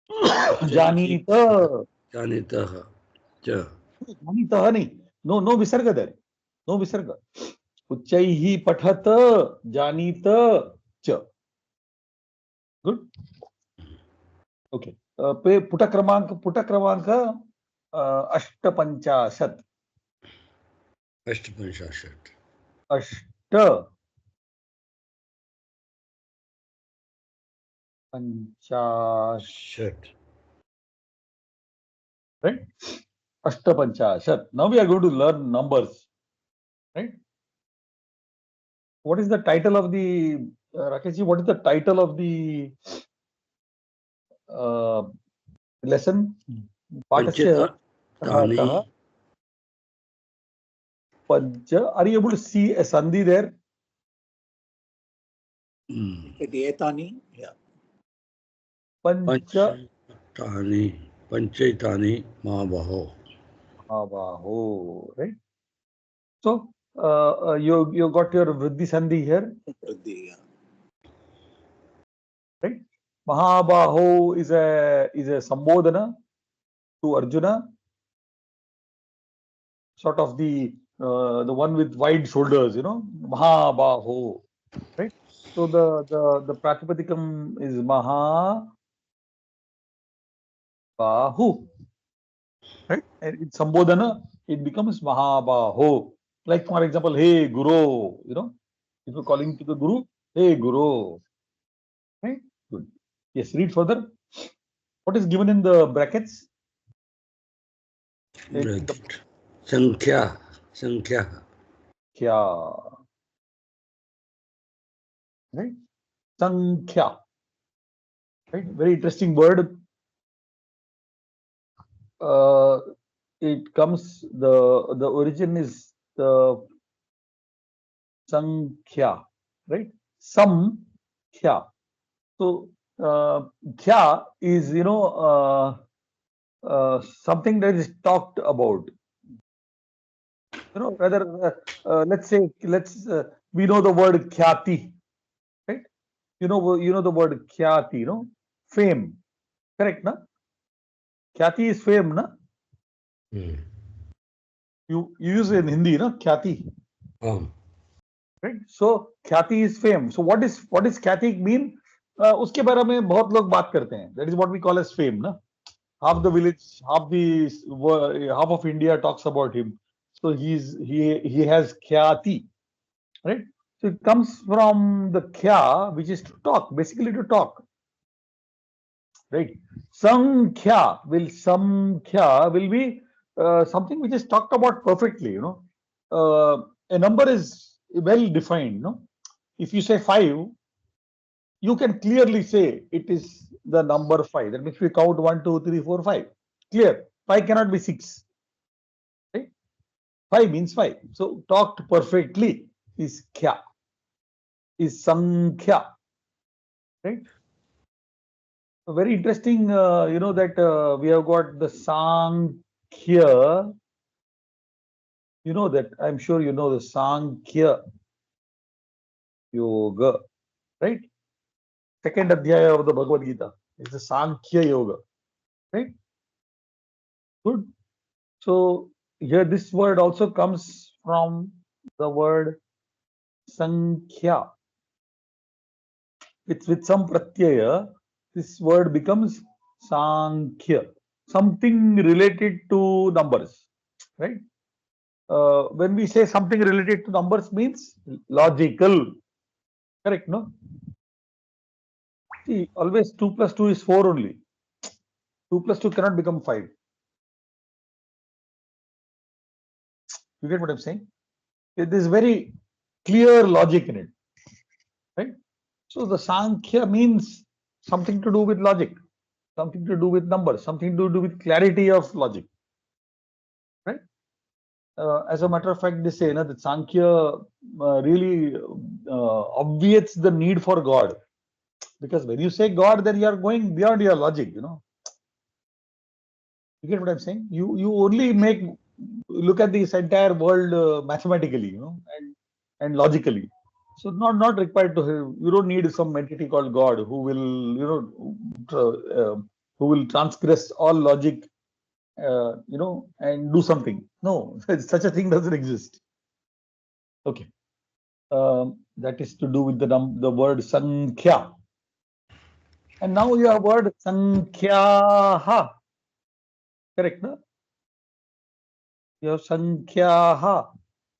Janita. Janitah. Cha. Janitah nahi. No, no visarga there. No visarga. Uchchaihi pathat janita cha. Good. Okay. Put क्रमांक अष्टपंचाशत्. Ashtapanchashat. अष्ट पंचाशत्. Shat. Right? Ashtapanchashat. Now we are going to learn numbers. Right? What is the title of the Rakeshji? What is the title of the lesson? Patasya Panchitani. Pancha. Are you able to see a sandhi there? Etani, yeah. Pancha Panchaitani Mahabaho. Mahabaho. Right? So you got your Vriddhi sandhi here. Vriddhi, yeah. Right? Mahabaho is a sambodhana to Arjuna. Sort of the one with wide shoulders, Mahabaho, right? So the Pratipadikam is Mahabahu, right? And in Sambodhana, it becomes Mahabaho. Like for example, hey Guru, if you're calling to the Guru, hey Guru, right? Good. Yes, read further. What is given in the brackets? Sankhya. Kya. Right? Sankhya. Right? Very interesting word. It comes, the origin is the Sankhya, right? Samkhya. So Khya is something that is talked about. Whether let's say we know the word Khyati, right? You know the word Khyati, fame, correct, na? Khyati is fame, na? You use it in Hindi, na? Khyati. Right? So Khyati is fame. So what is Khyati mean? उसके बारे में बहुत लोग बात करते हैं. That is what we call as fame, na? Half the village, half of India talks about him. So he has Khyati, right? So it comes from the Khya, which is to talk, basically to talk, right? Samkhya will be something which is talked about perfectly. A number is well defined. If you say 5, you can clearly say it is the number 5. That means we count 1, 2, 3, 4, 5. Clear. 5 cannot be 6. Right? 5 means 5. So talked perfectly is Khya, is Sankhya. Right? So very interesting, that we have got the Sankhya. You know that, I'm sure you know the Sankhya Yoga, right? Second adhyaya of the Bhagavad Gita is the Sankhya Yoga, right? Good. So here this word also comes from the word Sankhya. With some pratyaya, this word becomes Sankhya, something related to numbers, right? When we say something related to numbers means logical, correct, no? See, always 2 plus 2 is 4 only. 2 plus 2 cannot become 5. You get what I'm saying? It is very clear logic in it, right? So the Sankhya means something to do with logic, something to do with numbers, something to do with clarity of logic, right? As a matter of fact, they say that Sankhya really obviates the need for God. Because when you say God, then you are going beyond your logic, You get what I'm saying? You only look at this entire world mathematically, and logically. So not required to have, you don't need some entity called God who will, who will transgress all logic, and do something. No, such a thing doesn't exist. Okay. That is to do with the word Sankhya. And now you have word Sankhyaha. Correct, no? You have Sankhyaha,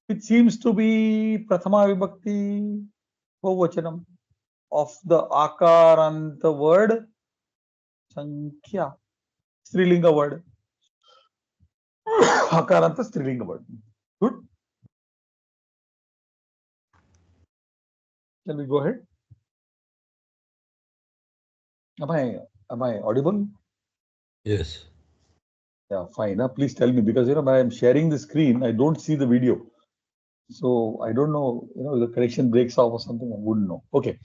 which seems to be Prathama Vibhakti Bhuvachanam of the Akaranta word Sankhya. Strilinga word. Akaranta Strilinga word. Good. Shall we go ahead? Am I audible? Yes. Yeah, fine. Please tell me, because when I am sharing the screen, I don't see the video. So I don't know, if the connection breaks off or something, I wouldn't know. Okay.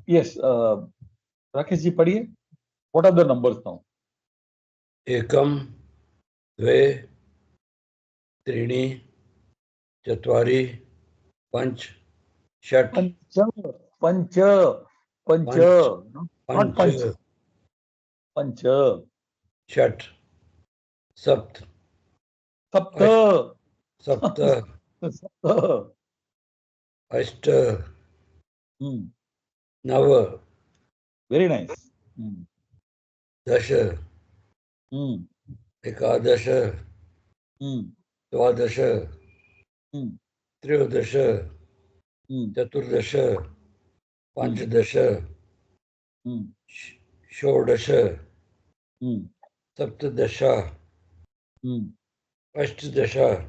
Yes, Rakesh ji, padhiye. What are the numbers now? Ekam, Dve, Trini, Chatvari, Panch, Shat, Pancha, not Panch. Pancha. Shat, Sapt, Sapta. Sapta, Sapta. Ashta, Hmm. Nava, Very nice. Dasha, Hmm. Ekadasha, Hmm. Dvadasha, Hmm. Triyodasha, Hmm. Chaturdasha, Panchadasha, Hmm. Shodasha, Hmm. Saptadasha, Hmm. Ashtadasha,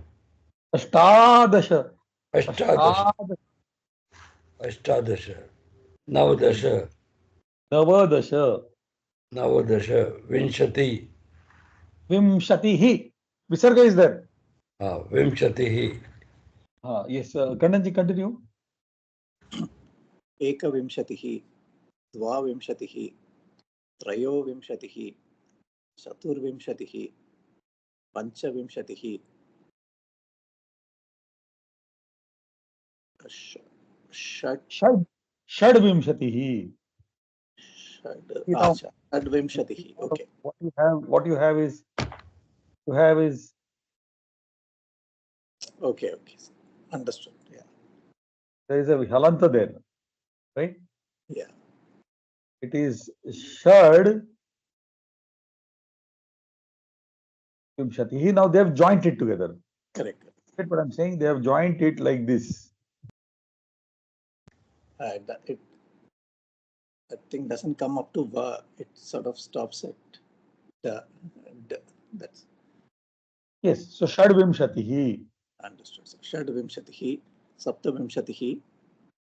Ashtadasha. Ashtadasha, Ashtadasha, Navadasha, Navadasha. Navadasha, Vinshati, Vimshatihi. Visarga is there. Vimshatihi, Yes, Kandanji, continue. एकविंशतिः द्वाविंशतिः त्रयोविंशतिः चतुर्विंशतिः पञ्चविंशतिः षड् Shadvimshatihi. षड्विंशतिः okay What you have is okay understood. Yeah, there is a halanta there, right? yeah, It is Shad Vimshatihi. Now they have joined it together. correct. That's what I'm saying. They have joined it like this. That thing doesn't come up to va. It sort of stops at the. That's Yes. So Shadvimshatihi. understood. So, षड्विंशतिः सप्तविंशतिः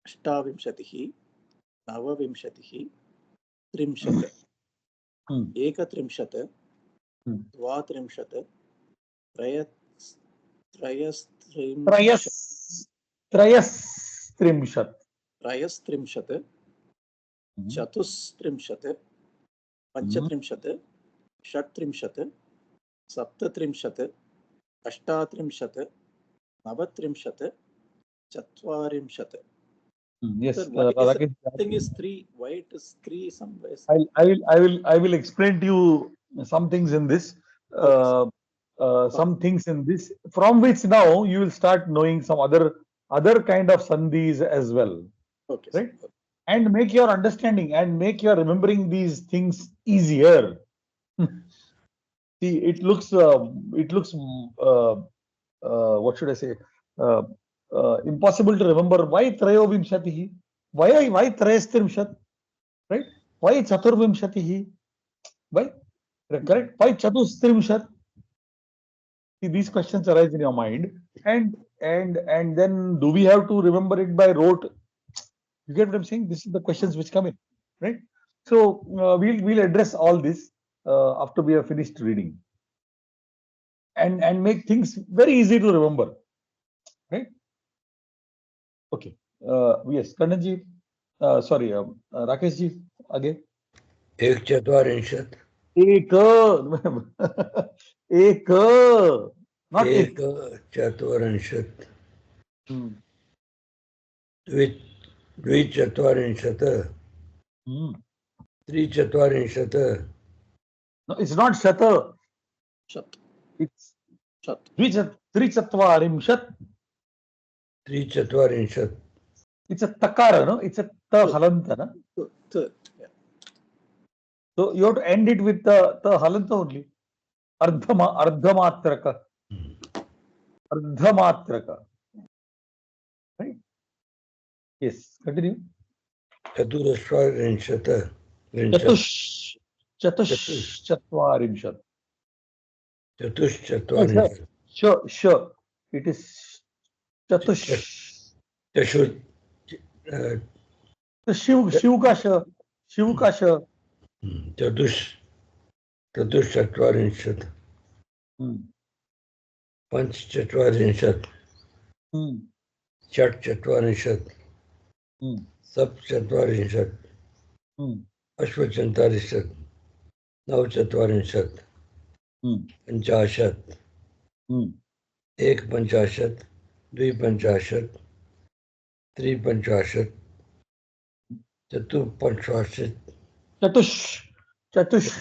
अष्टाविंशतिः नवविंशतिः त्रिंशत् एकत्रिंशत् द्वात्रिंशत् Trayastrimshat. चतुस्त्रिंशत् पञ्चत्रिंशत् षट्त्रिंशत् सप्तत्रिंशत् अष्टात्रिंशत् नवत्रिंशत् चत्वारिंशत्. Yes, Sir, why Rakesh, thing is 3? Why it is 3 somewhere? I will explain to you some things in this. Some things in this, from which now you will start knowing some other kind of sandhis as well. Okay, right? sir. And make your understanding and make your remembering these things easier. See, it looks what should I say? Impossible to remember. Why Trayovimshatihi? Why Trayastrimshat? Right? Why Chaturvimshatihi? Why? Correct? Why Chatustrimshat? See, these questions arise in your mind, and then do we have to remember it by rote? You get what I'm saying? This is the questions which come in, right? So we'll address all this after we have finished reading, and make things very easy to remember, right? Okay. Yes, Kandanji. Sorry, Rakesh ji. Again. एक चत्वारिंशत् एक एक not एक चत्वारिंशत् द्विचत्वारिंशत् त्रिचत्वारिंशत् No, it's not shata. Shat. It's Shat. Trichatvarimshat. Trichatarishat. It's a takara, no? It's a ta halanta, no? Yeah. So you have to end it with the halanta only. Ardhamatraka. Ardhamatraka. Right? Yes. Continue. Chaturashvarinshata. Chatush. Chatvarimshat. Chatushchatvarinshata. Sure. It is Chatush. Chashut. Shiv ka sh. Shiv ka sh. Chatushchatvarinshata. Panchchatvarinshata. Chatchatvarinshata. Sapchatvarinshata. Ashvachantarishat. Navchatvarinshata. Panchashat. एक पंचाशत, द्विपंचाशत, त्रिपंचाशत, चतुपंचाशत. Chatush.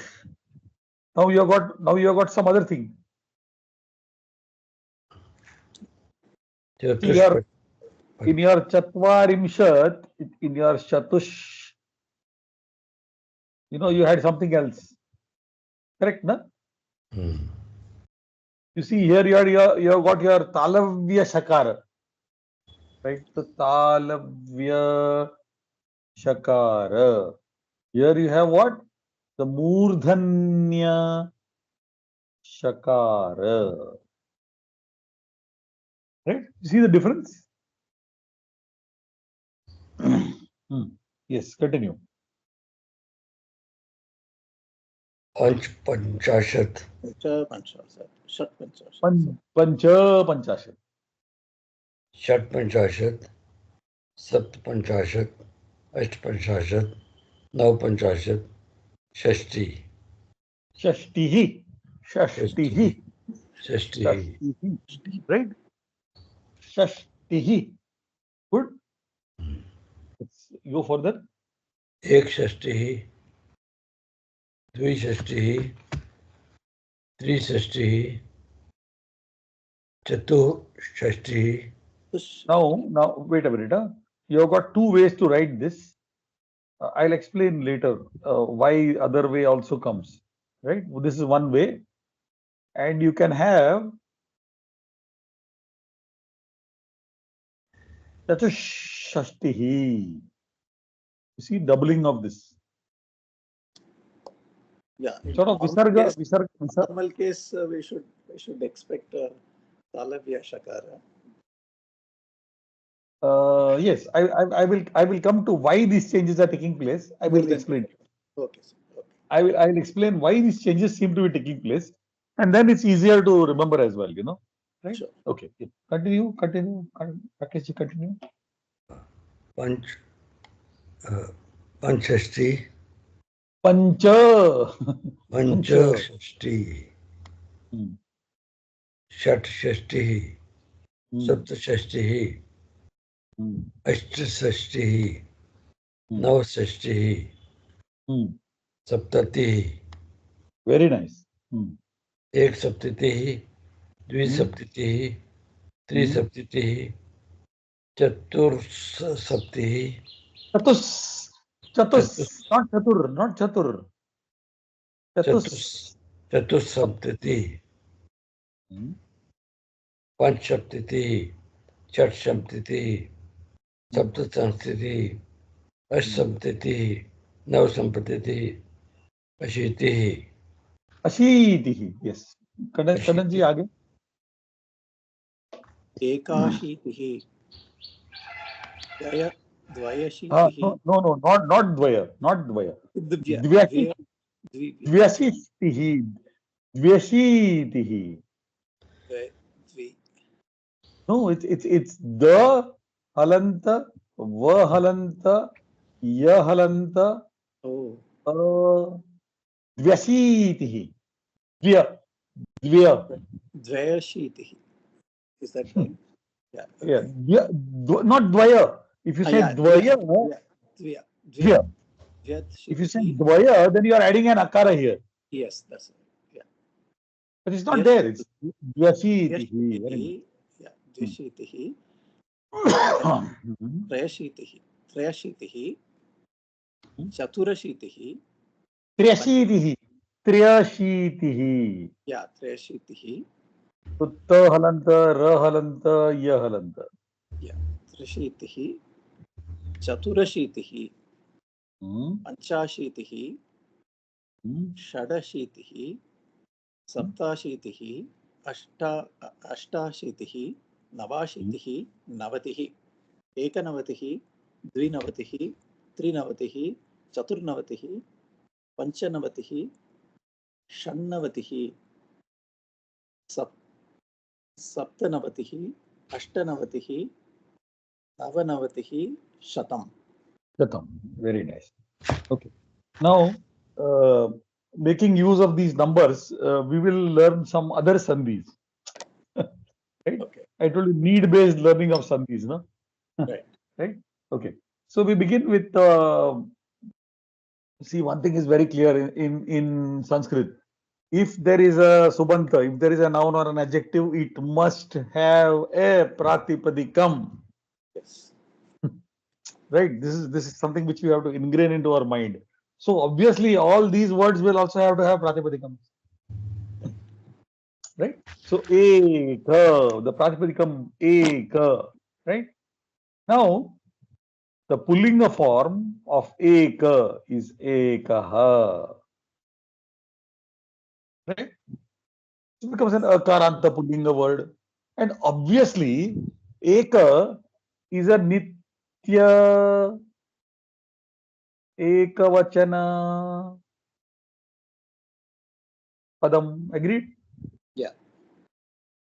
Now you got some other thing. In your Chatvarimshat, in your Chatush, you had something else. Correct, no? You see here you have got your Talavya Shakara. Right? So Talavya Shakara. Here you have what? The Murdhanya Shakara. Right? You see the difference? Yes, continue. पंचाशत. Shat panchashat. Panchashat. षट पंचाशत, सप्त पंचाशत, अष्ट पंचाशत, नव पंचाशत, षष्ठी. Shashtihi. Right? Shashtihi. Good. Let's go further. एक षष्ठी, द्विषष्ठी, त्रिषष्ठी, चतुष्षष्ठी. Now, wait a minute. You have got two ways to write this. I'll explain later why other way also comes. Right? This is one way. And you can have Chatushashtihi. You see doubling of this. Yeah. Sort of Visarga. Normal case, we should expect Talavya Shakara. Yes, I will come to why these changes are taking place. I will explain. Okay, sir. Okay. I will explain why these changes seem to be taking place, and then it's easier to remember as well. Right? Sure. Okay. Continue. Rakesh, continue. पंचष्ठी, Panchashti. षट्षष्ठी, सप्तषष्ठी, अष्टषष्ठी, नवषष्ठी, सप्तति. Very nice. एक सप्तति, द्विसप्तति, त्रिसप्तति, चतुर्सप्तति. Chatus, not chatur. चतुस्सप्तति, पंचसप्तति, षट्सप्तति, सप्तसप्तति, अष्टसप्तति, नवसप्तति, अशीतिः. Ashitihi. Yes. Kanan ji आगे. Ekashitihi. Dvayashitihi. No, not dvaya. Not dvaya. Dvyashitihi. No, it's the halanta, va halanta, ya halanta, dvyashitihi. Dvayashitihi. Is that right? Yeah. Not dvaya. If you say dvaya, Dvya. if you say dvaya, then you are adding an akara here. Yes, that's it. Yeah. But it's not Yes. there. It's Dvyashitihi. Dvyashitihi. Yeah. Dvyashitihi. Mhm. Trayashitihi. Trayashitihi. Chaturashitihi. Triyashitihi. Triyashitihi. Yeah. Trayashitihi. So ta halanta, ra halanta, ya halanta. Yeah. Trishitihi. Chaturashitihi. Hmm. Panchashitihi. Hmm. षडशीतिः सप्ताशीतिः अष्टाशीतिः नवाशीतिः नवतिः एकनवतिः द्विनवतिः त्रिनवतिः चतुर्नवतिः पञ्चनवतिः षण्णवतिः सप्तनवतिः अष्टनवतिः नवनवतिः शतम्. Shatam. Very nice. Okay. Now, making use of these numbers, we will learn some other sandhis. Right? Okay. I told you need-based learning of sandhis, no? Right. Right? Okay. So we begin with, see, one thing is very clear in Sanskrit. If there is a subanta, if there is a noun or an adjective, it must have a pratipadikam. Yes. Right? This is something which we have to ingrain into our mind. So obviously, all these words will also have to have pratipadikam. Right? So eka, the pratipadikam eka. Right? Now, the pullinga form of eka is ekaha. Right? It becomes an akaranta pullinga word. And obviously, eka is a nitya ekavachana padam. Agreed? Yeah.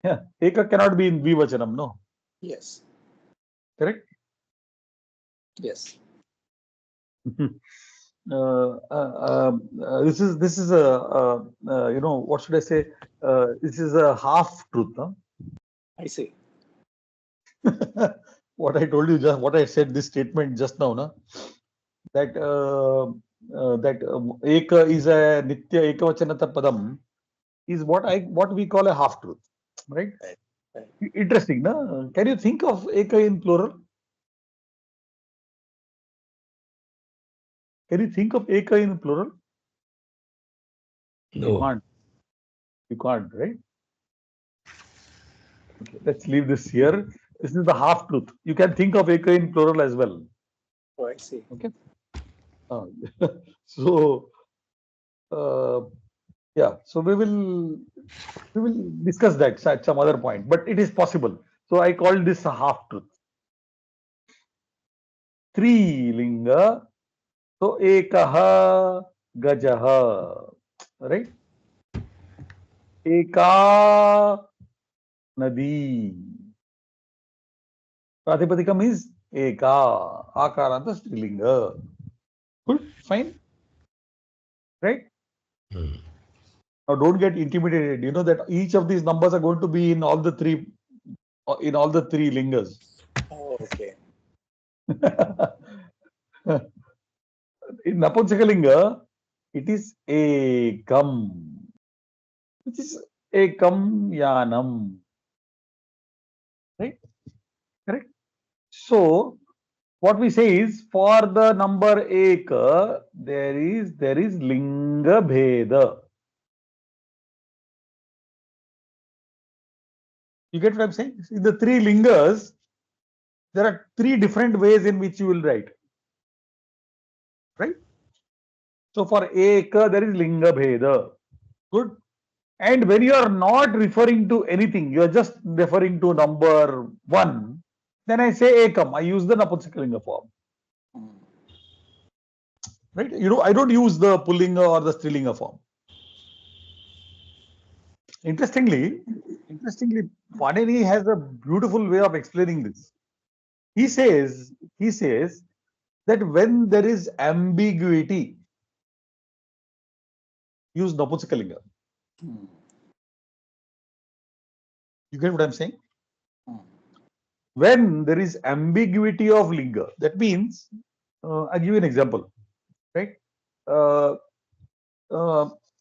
Yeah. Eka cannot be in dvivachanam, no? Yes. Correct? Yes. This is a you know, what should I say? This is a half truth. Huh? I see. What I told you, just what I said, this statement just now, na, that eka is a nitya ekavachanata padam is what we call a half truth, right? Right. Right. Interesting, na? Can you think of eka in plural? Can you think of eka in plural? You No. can't. You can't, right? Okay, let's leave this here. This is the half truth. You can think of eka in plural as well. Oh, I see. Okay. So, yeah. So we will discuss that at some other point. But it is possible. So I call this a half truth. Three linga. So ekaha gajaha. Right? Eka nadi. Pratipadikam is eka. Akaranta strilinga. Good, fine, right? Now don't get intimidated. You know that each of these numbers are going to be in all the three lingas. Oh, okay. In Napunsakalinga, it is ekam, which is ekam yanam. Right? Correct? So what we say is for the number eka, there is linga bheda. You get what I'm saying? In the three lingas, there are three different ways in which you will write. Right? So for eka, there is linga bheda. Good. And when you are not referring to anything, you are just referring to number one, then I say ekam. I use the Napunsakalinga form. Right? You know, I don't use the Pullinga or the Strilinga form. Interestingly, Panini has a beautiful way of explaining this. He says that when there is ambiguity, use Napunsakalinga. You get what I'm saying? When there is ambiguity of linga, that means, I'll give you an example, right?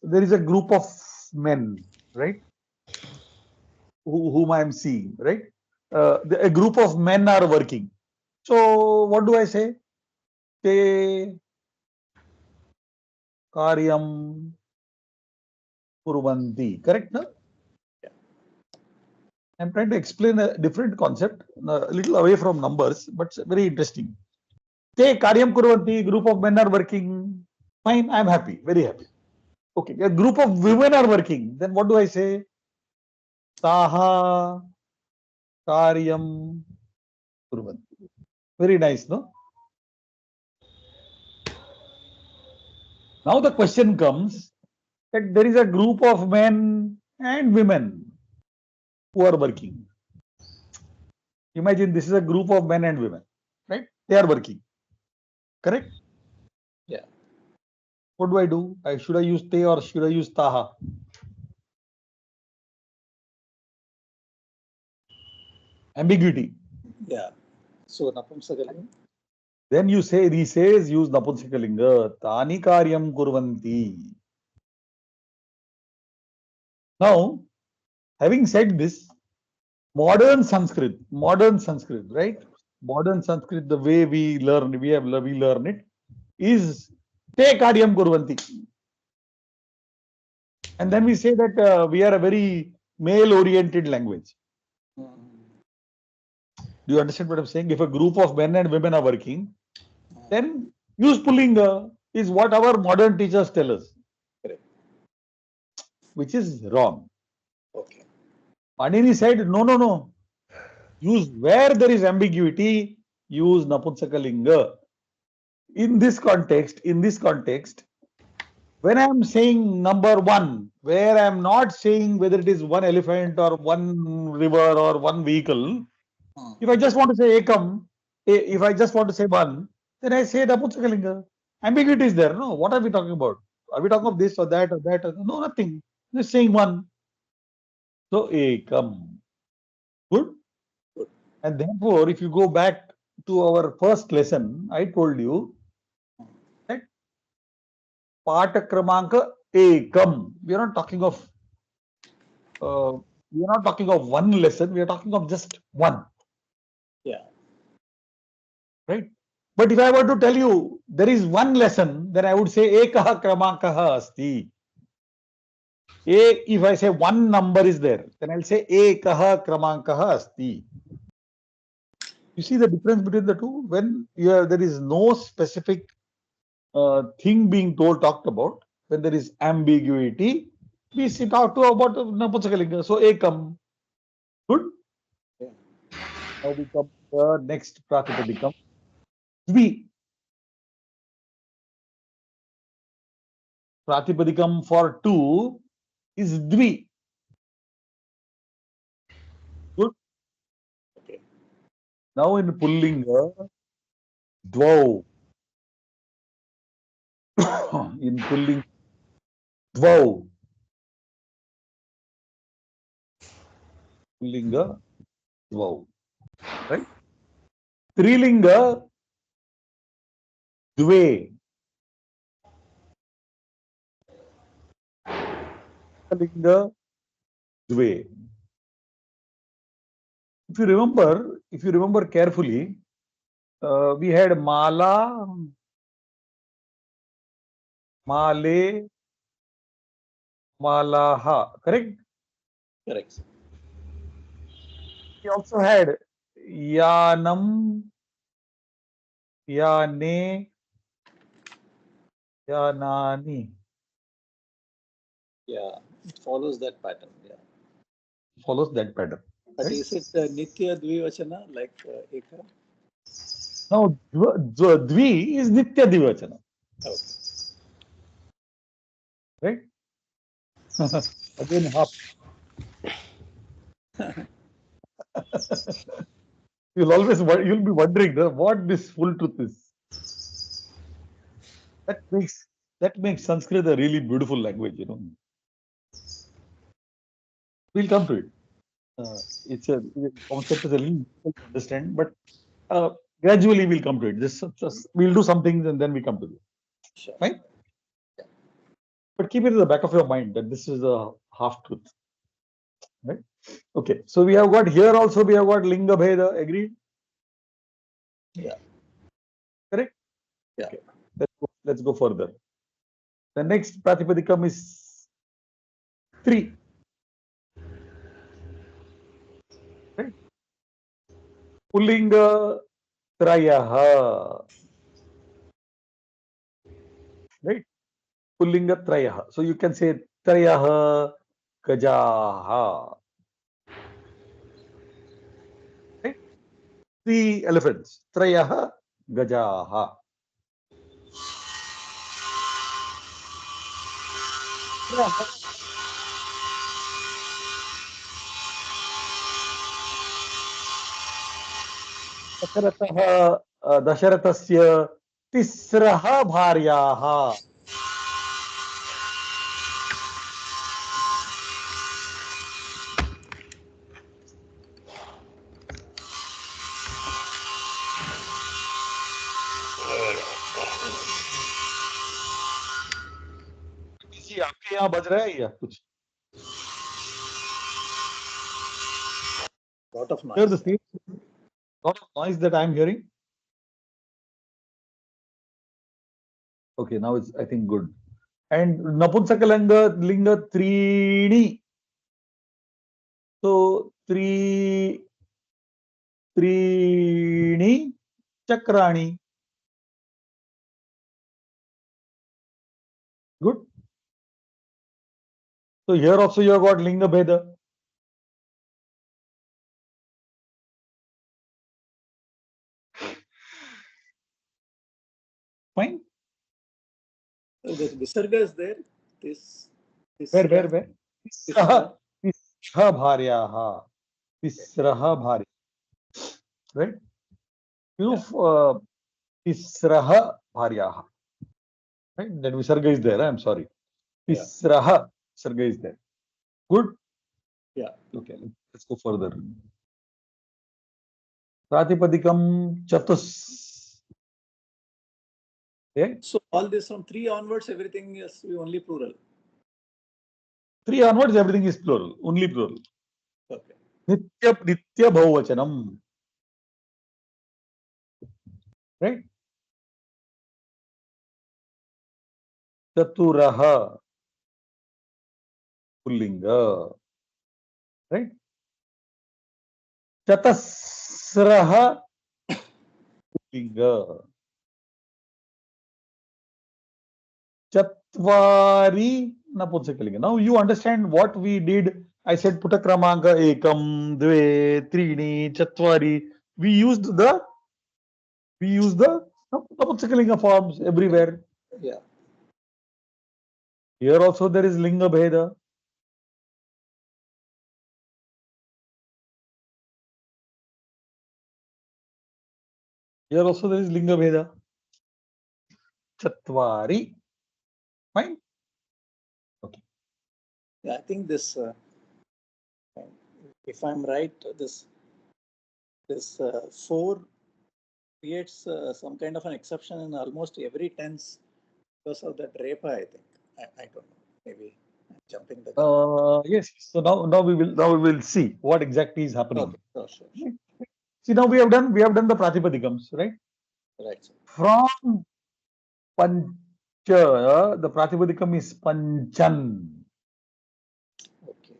there is a group of men, right? Whom I am seeing, right? A group of men are working. So what do I say? Te karyam kurvanti. Correct, no? I'm trying to explain a different concept, a little away from numbers, but very interesting. Te karyam kurvanti, group of men are working. Fine, I'm happy, very happy. Okay, a group of women are working. Then what do I say? Taha karyam kurvanti. Very nice, no? Now the question comes that there is a group of men and women who are working. Imagine this is a group of men and women, right? They are working. Correct? Yeah. What do I do? Should I use te or should I use taha? Ambiguity. Yeah. So Napumsakalinga. Then you say, he says, use Napunsakalinga. Tani karyam kurvanti. Now, having said this, modern Sanskrit, right? Modern Sanskrit, the way we learn it, is te karyam kurvanti. And then we say that we are a very male-oriented language. Do you understand what I'm saying? If a group of men and women are working, then use pullinga is what our modern teachers tell us. Correct. Which is wrong. Okay. Panini said, no. Use where there is ambiguity, use Napunsakalinga. In this context, when I am saying number one, where I am not saying whether it is one elephant or one river or one vehicle, if I just want to say ekam, if I just want to say one, then I say Napunsakalinga. Ambiguity is there. No, what are we talking about? Are we talking of this or that or that? No, nothing. Just saying one. So ekam. Good. And therefore, if you go back to our first lesson, I told you that Pata Kramanka Ekam. We are not talking of one lesson. We are talking of just one. Yeah. Right. But if I were to tell you there is one lesson, then I would say Ekaha Kramankaha Asti. If I say one number is there, then I'll say Ekaha Kramankaha Asti. You see the difference between the two? When there is no specific thing being talked about, when there is ambiguity, we talk about Napunsakalinga. So ekam. Good? Yeah. Now we come to the next Pratipadikam. Dvi. Pratipadikam for two is Dvi. Good? Okay. Now in Pullinga, Dvau. In Pullinga, Dvau. Pullinga, Dvau. Right? Trilinga, Dve. Linga, Dve. If you remember carefully, we had Mala, Male, Malaha, correct? Correct. We also had Yanam, Yane, Yanani. Yeah, it follows that pattern. Yeah. Follows that pattern. But Right? is it Nitya Dvivachana like Eka? Now, Dvi is Nitya Divachana. Okay. Right? Again, half. You'll be wondering what this full truth is. That makes Sanskrit a really beautiful language, We'll come to it. It's a concept is a little difficult to understand, but gradually we'll come to it. Just we'll do some things and then we come to it. Sure. Right? But keep it in the back of your mind that this is a half truth. Right? Okay. So we have got here also we have got linga bheda. Agreed? Yeah. Correct? Yeah. Okay. Let's go further. The next pratipadikam is 3. Right? Pullinga trayaha. Right? Pullinga trayaha. So you can say trayaha gajaha. Right? 3 elephants. Trayaha gajaha. दशरथस्य तिस्रः भार्याः. किसी आपके यहाँ बज रहा है या कुछ? Lot of Hear noise. the same lot of noise that I am hearing. Okay, now it's I think good. And Napunsakalinga linga Trini. So Trini Chakrani. Good. So here also you have got linga bheda. Fine. So the visarga is there. This Where? Tisraha bharyaha. Tisraha bharya. Right? You know, Tisraha bharyaha. Right? That visarga is there. I'm sorry. Tisraha visarga is there. Good? Yeah. Okay, let's go further. Pratipadikam chatus. Okay? So all this from 3 onwards, everything is only plural. 3 onwards, everything is plural. Only plural. Okay. Nitya bhuvachanam. Right? Chaturaha. Pullinga. Right? Chatasraha. Pullinga. Chatvari Napunsakalinga. Now you understand what we did. I said Putakramanga Ekam, Dve, Trini, Chatvari. We used the Napunsakalinga forms everywhere. Yeah. Here also there is Linga Bheda. Here also there is Linga Bheda. Chatvari. Fine. Okay. Yeah, I think this, if I'm right, this 4 creates some kind of an exception in almost every tense because of that repa, I think. I don't know. Maybe I'm jumping the gun. Yes. So now we will see what exactly is happening. Okay. Sure. See, now we have done the Pratipadikams, right? Right. Sir. From Pancha, the Pratipadikam is Panchan. Okay.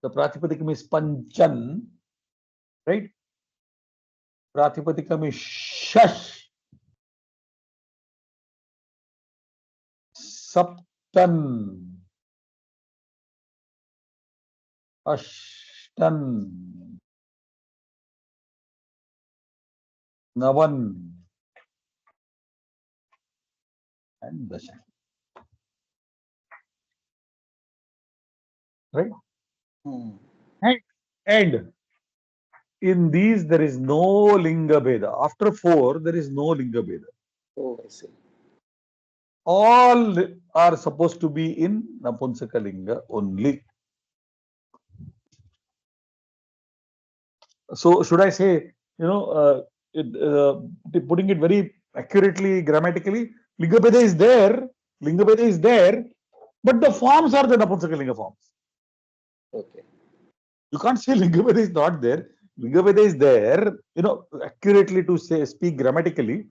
The Pratipadikam is Panchan, right? Pratipadikam is Shash. Saptan. Ashtan. Navan. And Dashan. Right? And in these there is no Linga Bheda. After 4, there is no Linga Bheda. Oh, I see. All are supposed to be in Napunsakalinga only. So should I say, putting it very accurately grammatically, Linga Bheda is there, Linga Bheda is there, but the forms are the Napumsakalinga forms. Okay. You can't say Linga Bheda is not there. Linga Bheda is there, accurately to say, speak grammatically,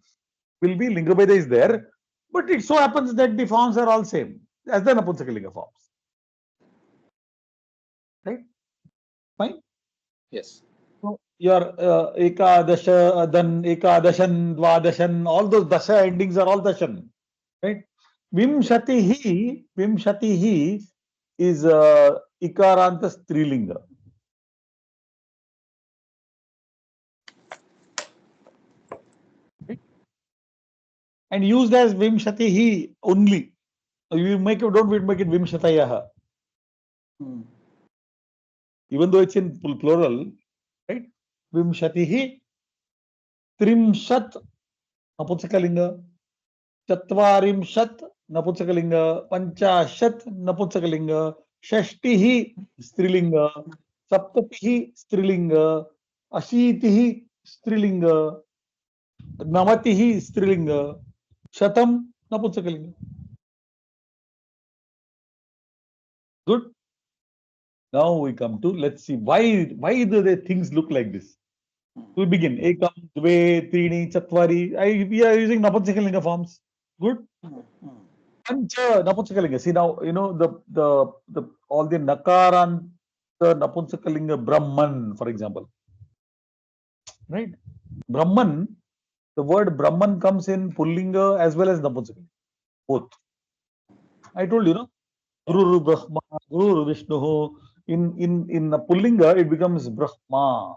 will be Linga Bheda is there, but it so happens that the forms are all same as the Napumsakalinga forms. Right? Fine? Yes. So your Ekadasha, then Ekadashan, Dvadashan, all those Dasha endings are all Dashan. Right? Vimshatihi is Ikaranta Strilinga. Right? And used as Vimshatihi only. You make it, don't make it Vimshatayaha. Even though it's in plural, right? Vimshatihi, Trimshat, Napumsakalinga, Chatvarimshat, Napumsakalinga, Panchashat, Napumsakalinga, Shashtihi, Strilinga, Saptatihi, Strilinga, Ashitihi, Strilinga, Navatihi, Strilinga, Shatam, Napumsakalinga. Good. Now we come to, let's see, why do the things look like this? We begin. Ekam, Dve, Trini, Chatvari. We are using Napumsakalinga forms. Good. Pancha, Napumsakalinga. See now, the all the Nakaran, the Napumsakalinga, Brahman, for example. Right? Brahman, the word Brahman comes in Pullinga as well as Napumsakalinga. Both. I told you, Guru Brahma, Guru Vishnu. In Pullinga, it becomes Brahma.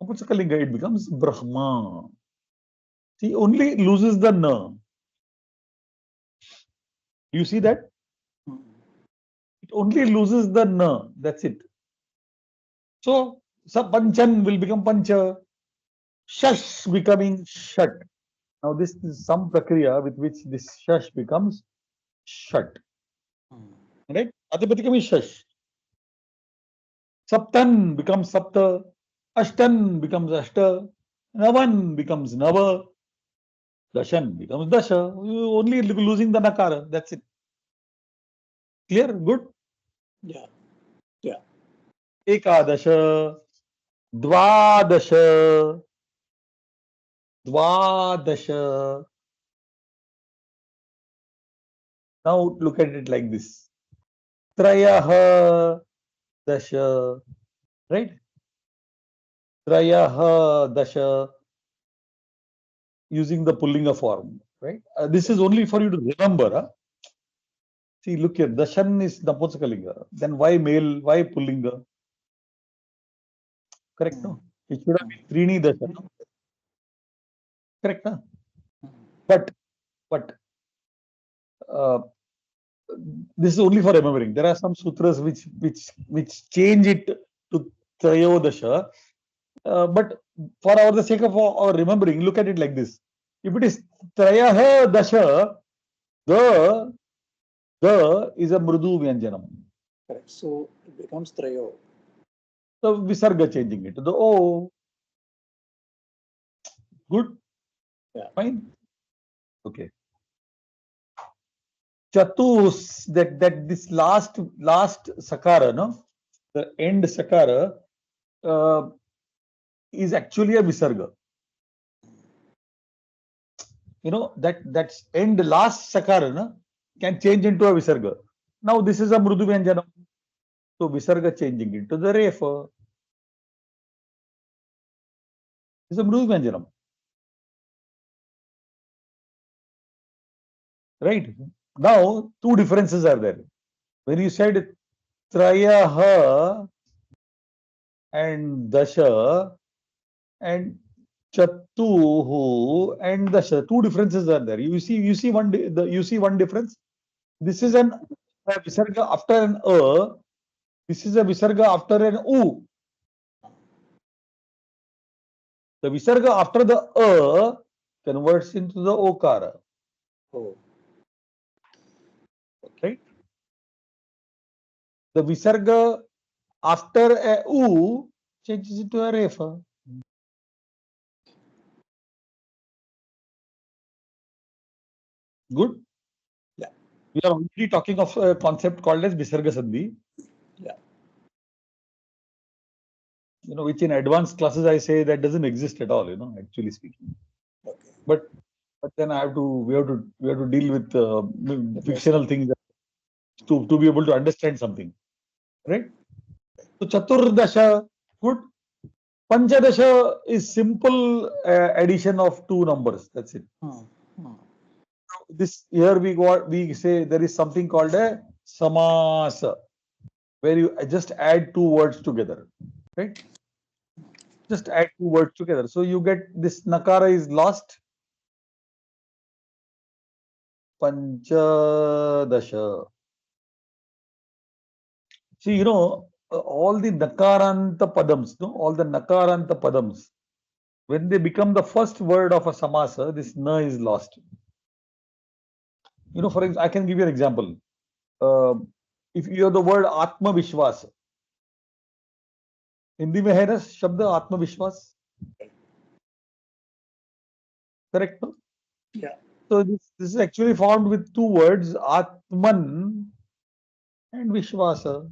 Napumsakalinga, it becomes Brahma. See, only loses the na. Do you see that? It only loses the na. That's it. So, Panchan will become Pancha. Shash becoming Shat. Now, this is some prakriya with which this Shash becomes Shat. Right? Adhipatikam is Shash. Saptan becomes Sapta. Ashtan becomes Ashta. Navan becomes Nava. Dashan becomes Dasha. You only losing the Nakara. That's it. Clear? Good? Yeah. Yeah. Ekadasha. Dvadasha. Dvadasha. Now look at it like this. Trayaha Dasha. Right? Trayaha Dasha. Using the Pullinga form. Right? This is only for you to remember. Huh? See, look here. Dashan is Napumsakalinga. Then why male? Why Pullinga? Correct, no? It should have been Trini Dasha. No? Correct, no? But this is only for remembering. There are some sutras which change it to Trayodasha. But for the sake of our remembering, look at it like this. If it is Trayaha Dasha, the is a Mrudu Vyanjanam. Correct. So it becomes Trayo. So Visarga changing it to the O. Good? Yeah. Fine. Okay. Chatus, that this last sakara, no? The end sakara is actually a Visarga. That's end last sakara, no? Can change into a Visarga. Now this is a Mrudu Vyanjanam. So Visarga changing into the Refa. This is a Mrudu Vyanjanam. Right? Now, two differences are there. When you said Trayaha and Dasha and Chatuhu and Dasha, two differences are there. You see one difference. This is a Visarga after an A. This is a Visarga after an U. The Visarga after the A converts into the Okara. Oh. Right? The Visarga after a U changes into a Refa. Good. Yeah. We are already talking of a concept called as Visarga Sandhi. Yeah. Which in advanced classes I say that doesn't exist at all, actually speaking. Okay. But then we have to deal with fictional things to be able to understand something, right? So Chaturdasha, good. Panchadasha is simple addition of two numbers. That's it. This here we say there is something called a samasa, where you just add two words together, right? Just add two words together. So you get this nakara is lost. Panchadasha. See, all the nakaranta padams, all the nakaranta padams, when they become the first word of a samasa, this na is lost. For example, I can give you an example. If you have the word Atma Vishwas, Hindi में है ना शब्द आत्मविश्वास, correct? No? Yeah. So this is actually formed with two words, Atman and Vishwasa.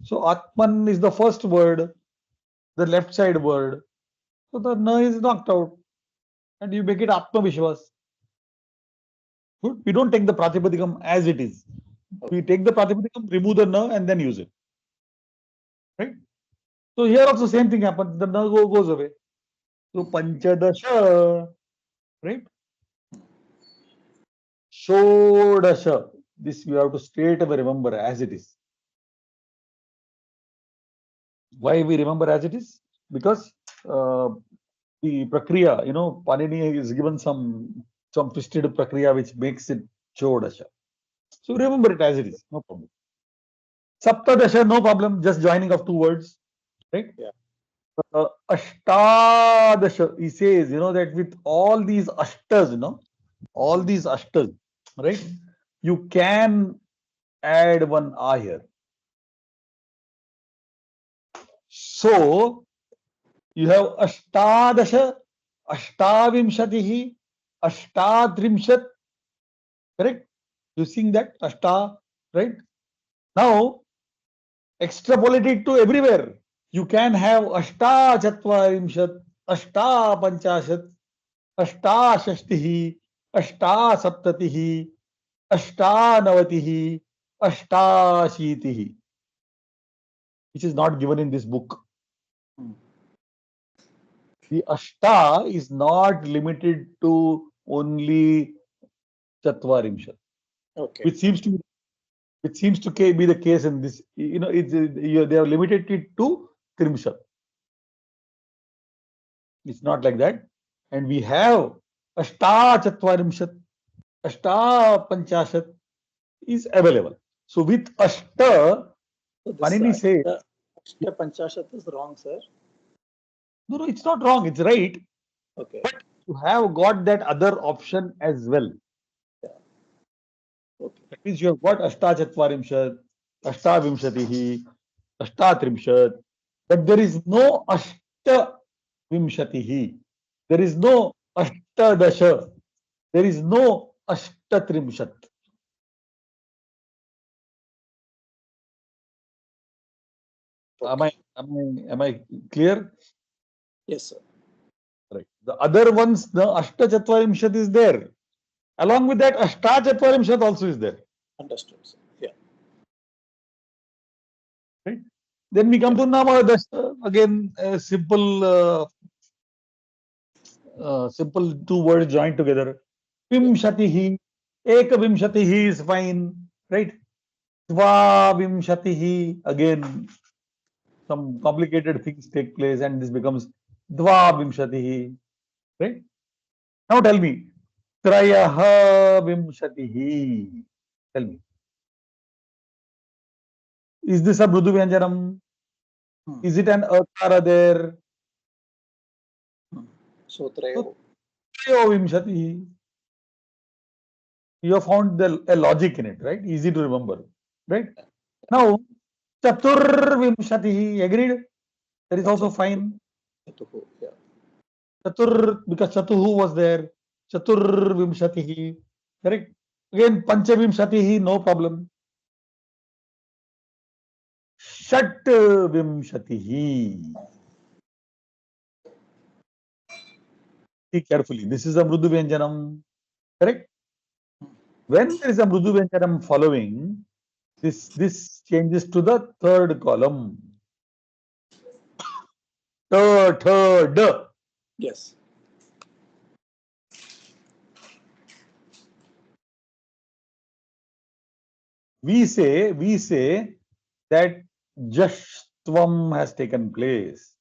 So Atman is the first word, the left side word. So the na is knocked out, and you make it Atma Vishwas. Good. We don't take the Pratipadikam as it is. We take the Pratipadikam, remove the na, and then use it. Right? So here also same thing happens. The na goes away. So Panchadasha, right? Shodasha. This you have to straight away remember as it is. Why we remember as it is? Because the prakriya, Panini is given some twisted prakriya which makes it Shodasha. So remember it as it is, no problem. Saptadasha, no problem, just joining of two words, right? Yeah. Ashtadasha, he says, that with all these ashtas, all these ashtas, right? You can add one a here. So you have Ashtadasha, Ashtavimshatihi, Ashtadrimshat, correct? You seeing that? Ashta, right? Now extrapolate it to everywhere. You can have Ashta Chatvarimshat, Ashta Panchashat, Ashta Shashtihi, Ashta Saptatihi, Ashta Navatihi, Ashta Shitihi, which is not given in this book. The Ashta is not limited to only Chatvarimshat. Okay. Which seems to be the case in this. They have limited it to Trimshat. It's not like that. And we have Ashta Chatvarimshat, Ashta Panchashat is available. So with Ashta, So Panini says, Ashta Panchashat is wrong, sir. no, it's not wrong. It's right. Okay. But you have got that other option as well. Yeah. Okay. That means you have got Ashta Chatvarimshat, Ashta Vimshatihi, Ashta Trimshat, but there is no Ashta Vimshatihi. There is no Ashtadasha. There is no Ashtatrimshat. Okay. Am I clear? Yes, sir. Right. The other ones, the Ashtachatvarimshat is there. Along with that, Ashtachatvarimshat also is there. Understood, sir. Yeah. Right. Then we come to Namadasha. Again, simple two words joined together. Vimshatihi, Ekavimshatihi is fine, right? Dvavimshatihi, again, some complicated things take place and this becomes Dvavimshatihi, right? Now tell me, Trayaha Vimshatihi. Tell me. Is this a Mrudu Vyanjanam? Is it an Akara there? So Trayo. Vimshatihi. You have found a logic in it, right? Easy to remember, right? Now, Chatur Vimshatihi, agreed? That is also fine. Chatuhu, yeah. Chatur, because Chatuhu was there. Chaturvimshatihi. Correct? Again, Panchavimshatihi, no problem. Shatvimshatihi. See carefully. This is a Mrudu Vyanjanam. Correct? When there is a Mrudu Vyanjanam following, this changes to the third column. Third. Yes. We say that Jashtvam has taken place.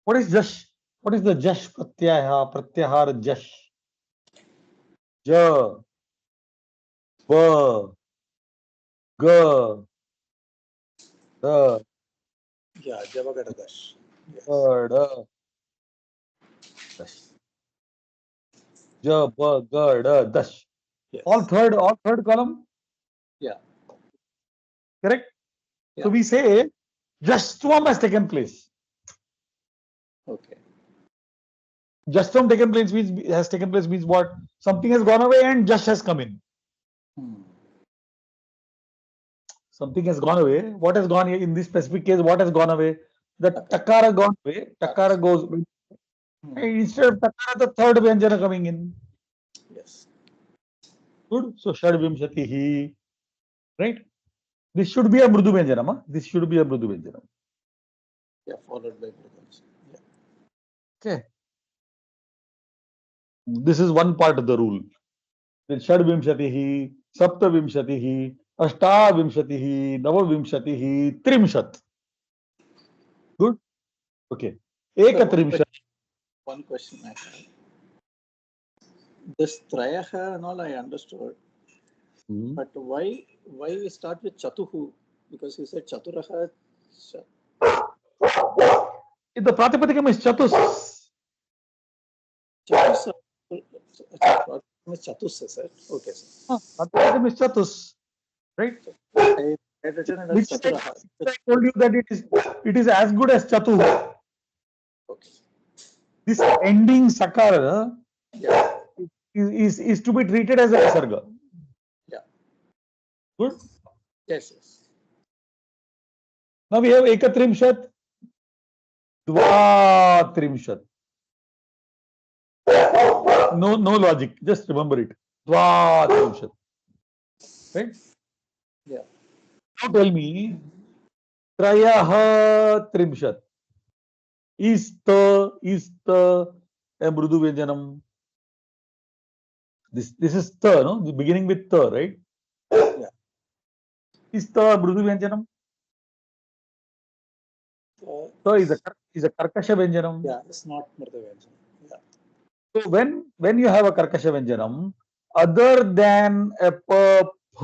What is Jash? What is the Jash Pratyahar Jash? Ja, Ba, Ga, Da, Yeah, Javagadash. Yes. Da, Dash. Ja, Ba, Ga, Da, Dash. Yes. All third column? Yeah. Correct? Yeah. So we say Jashtvam has taken place. Okay. Jashtvam has taken place means what? Something has gone away and Jash has come in. Something has gone away. What has gone here in this specific case? What has gone away? The takara gone away. Takara goes away. Instead of takara, the third vyanjana coming in. Yes. Good. So Shadvimshatihi. Right? This should be a Mrudu vyanjana. This should be a Mrudu vyanjana. Yeah, followed by Mrudu. Yeah. Okay. This is one part of the rule. Then Shadvimshatihi, Saptavimshatihi, Ashtavimshatihi, Navavimshatihi, Trimshat. Good. Okay. Ekatrimshat. One question I have. This Trayaha and all I understood. But why we start with Chatuhu? Because you said Chaturaha. The Pratipadikam is Chatus. Chatus is Chatus, is it? Okay, sir. Pratipadikam is Chatus. Right? I had written it as Chaturaha. I told you that it is as good as Chatu. Okay. This ending Sakara Yeah. is to be treated as a Visarga. Yeah. Good? Yes, yes. Now we have Ekatrimshat, Dvatrimshat. No logic. Just remember it. Dvatrimshat. Right? Yeah. Now tell me, Trayaha Trimshat. Is the a Mrudu Vyanjanam? This is the, no? Beginning with the, right? Yeah. Is the Mrudu Vyanjanam? So is a Karkasha Vyanjanam. Yeah, it's not Mrudu Vyanjanam. Yeah. So when you have a Karkasha Vyanjanam, other than a P, P,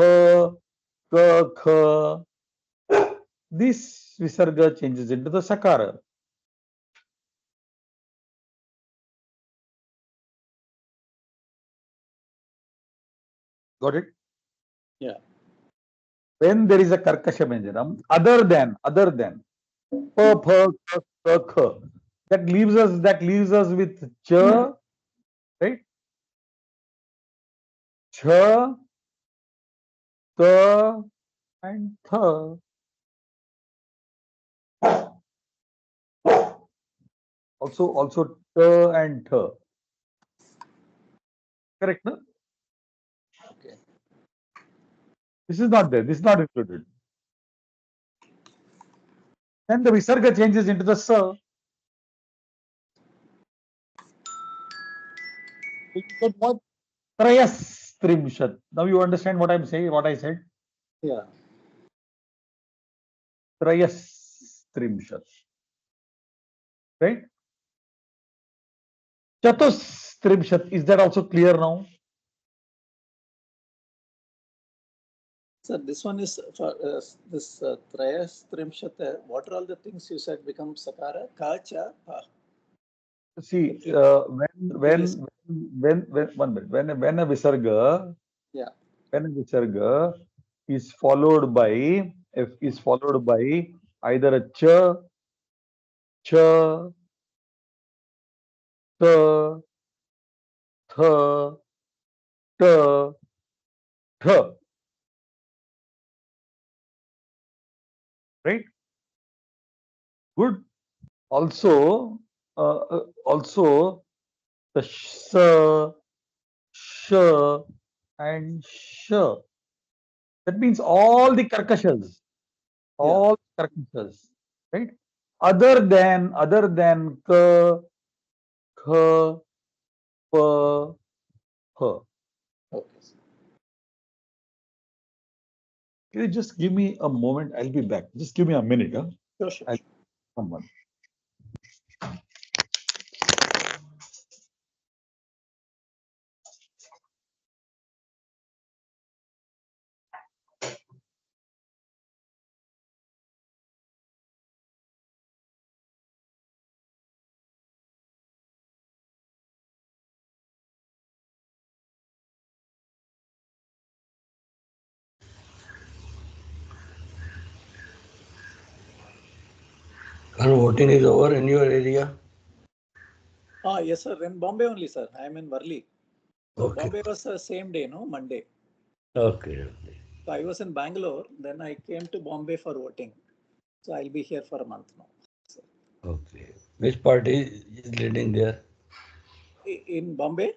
K, K, this Visarga changes into the Sakara. Got it? Yeah. When there is a Karkasha Vyanjanam, other than P, P, K, K, that leaves us with Cha, right? Cha, Ta, and Tha. Also Ta and Tha. Correct, no? Okay. This is not there. This is not included. Then the Visarga changes into the Sa. But what? Trayas Trimshat. Now you understand what I'm saying, what I said? Yeah. Trayas Trimshat. Right? Chatus Trimshat. Is that also clear now? So this one is for this Trayas Trimshat. What are all the things you said become Sakara? Ka, Cha, Pa. See, when a Visarga, yeah, when a Visarga is followed by either a Cha, th, th, t, th. Right? Good. Also, also the sh, sh, and sh. That means all the karkashas, all karkashas, right? Other than k, kh, p, h. Okay. Can you just give me a moment? I'll be back. Just give me a minute. Huh? Sure, sure. I'll someone. And voting is over in your area? Yes, sir. In Bombay only, sir. I am in Varli. So Okay. Bombay was the same day, no? Monday. Okay. So I was in Bangalore. Then I came to Bombay for voting. So I'll be here for a month now. So, Okay. Which party is leading there? in Bombay,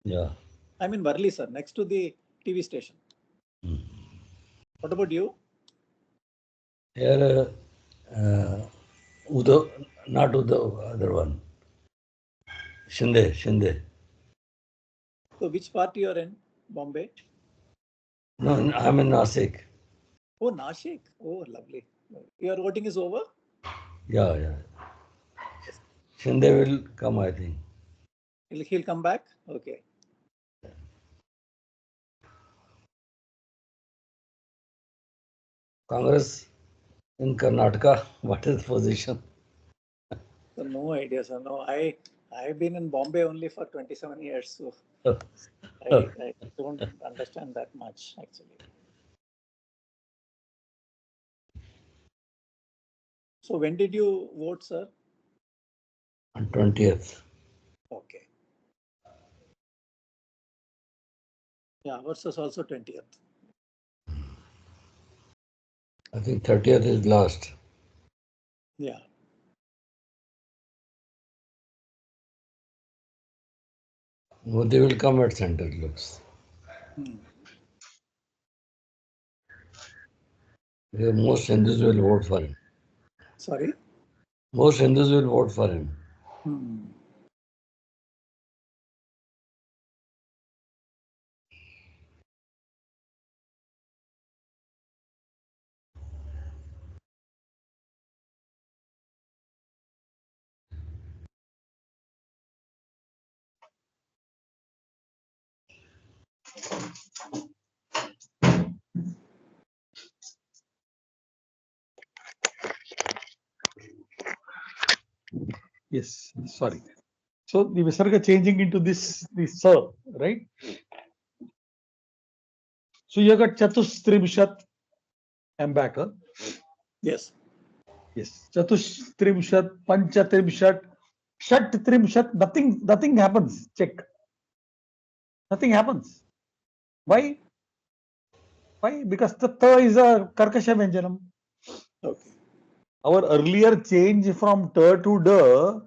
Yeah. I'm in Varli, sir, next to the TV station. What about you? Here, Uddhav, not Uddhav, other one. Shinde. So which party you're in? Bombay? No, I'm in Nasik. Oh, Nashik. Oh, lovely. Your voting is over? Yeah. Shinde will come, I think. He'll come back? Okay. Congress in Karnataka, what is the position? So no idea, sir. No, I've been in Bombay only for 27 years, so I don't understand that much actually. So when did you vote, sir? On 20th. Okay. Yeah, ours is also 20th. I think 30th is last. Yeah. Modi will come at center, looks. Most Hindus will vote for him. Sorry? Most Hindus will vote for him. Yes, sorry. So the Visarga changing into this sir, right? So you got Chatustrimshat. I'm back. Huh? Yes. Yes. Chatustrimshat, Panchatrimshat, Shat-trimshat. Nothing happens. Check. Nothing happens. Why? Why? Because the tha is a Karkasha Vyanjanam. Okay. Our earlier change from ta to da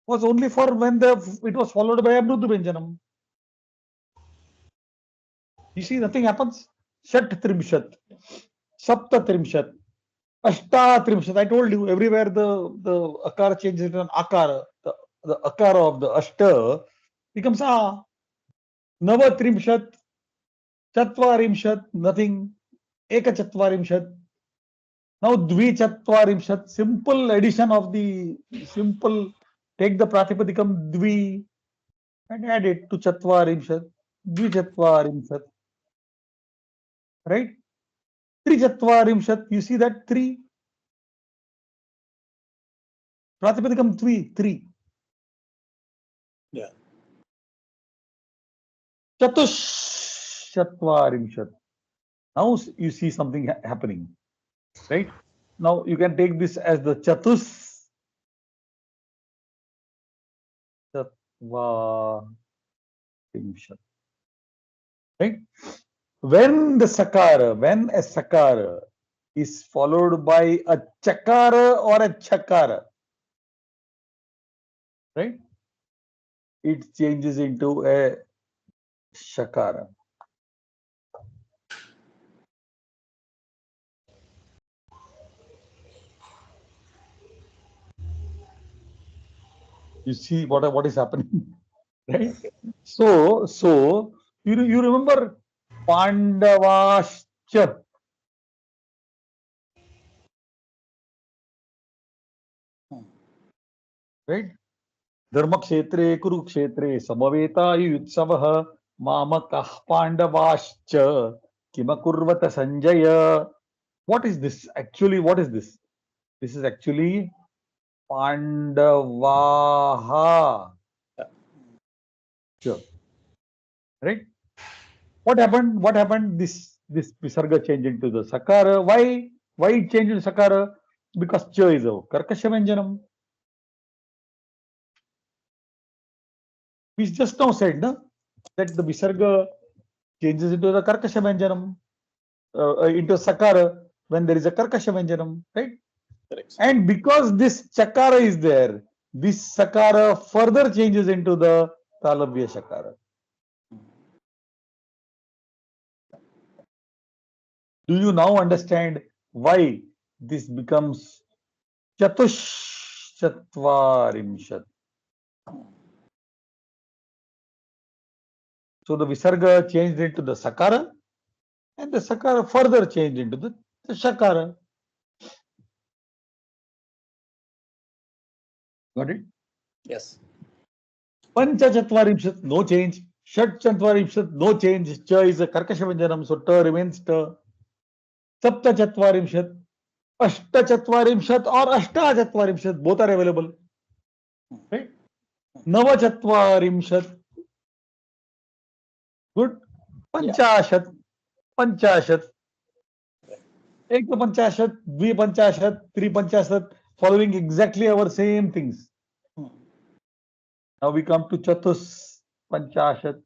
was only for when it was followed by a Mrudu Vyanjanam. You see, nothing happens. Shat-trimshat, Sapta-trimshat, Ashta-trimshat. I told you, everywhere the akara changes into an akara. The akara of the ashta becomes a. Nava-trimshat, Chatvarimshat, nothing. Eka-chatvarimshat. Now Dvi-chatvarimshat, simple addition of the simple, take the Pratipadikam Dvi and add it to Chatvarimshat, Dvi-chatvarimshat. Right? Tri-chatvarimshat, you see that 3. Pratipadikam Dvi, 3. Yeah. Chatush-chatvarimshat. Now you see something happening. Right? Now you can take this as the Chatus Right? When a sakara is followed by a chakara or a chakara, right? It changes into a shakara. You see what is happening, right? So you remember Pandavascha, right? Dharmakshetre Kurukshetre Samaveta Yutsavah Mamakah Pandavascha Kimakurvata Sanjaya. What is this? Actually, what is this? This is actually Pandavaha. Sure. Right? What happened? What happened? This Visarga changed into the Sakara. Why? Why it changed into Sakara? Because Cha is a Karkasha Venjanam. We just now said no? That the Visarga changes into the Karkasha Venjanam, into Sakara when there is a Karkasha Venjanam, right? Correct. And because this Chakara is there, this Sakara further changes into the Talavya Shakara. Do you now understand why this becomes Chatush Chatvarimshat? So the Visarga changed into the Sakara, and the Sakara further changed into the Shakara. Got it? Yes. Pancha Chatvarimshat, no change. Shat Chatvarimshat, no change. Cha is a Karkasha Venjanam, so Ta remains Ta. Sapta Chatvarimshat, Ashta Chatvarimshat or Ashta Chatvarimshat, both are available. Right? Nava Chatvarimshat, good. Panchashat, Panchashat, Ek Panchashat, Dvi Panchashat, Tri Panchashat, following exactly our same things. Now we come to Chatus Panchashat.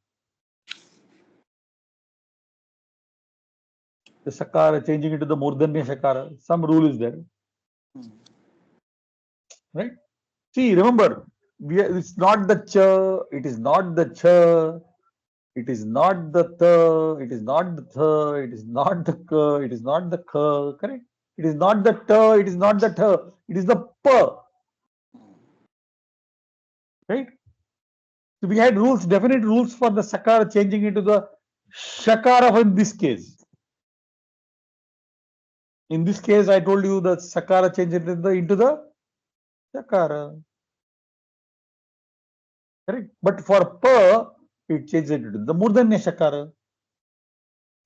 The Sakara changing into the Murdanya Shakara. Some rule is there. Right? See, remember, it's not the Cha, it is not the Cha, it is not the Ta, it is not the Tha, it is not the Ka, it is not the Kha, correct? It is not the Ta, it is not the Tha, it is the Pa. Right? So we had rules, definite rules for the Sakara changing into the Shakara in this case. In this case, I told you the Sakara changed into the Shakara. Correct? But for Pa, it changed into the Murdanya Shakara.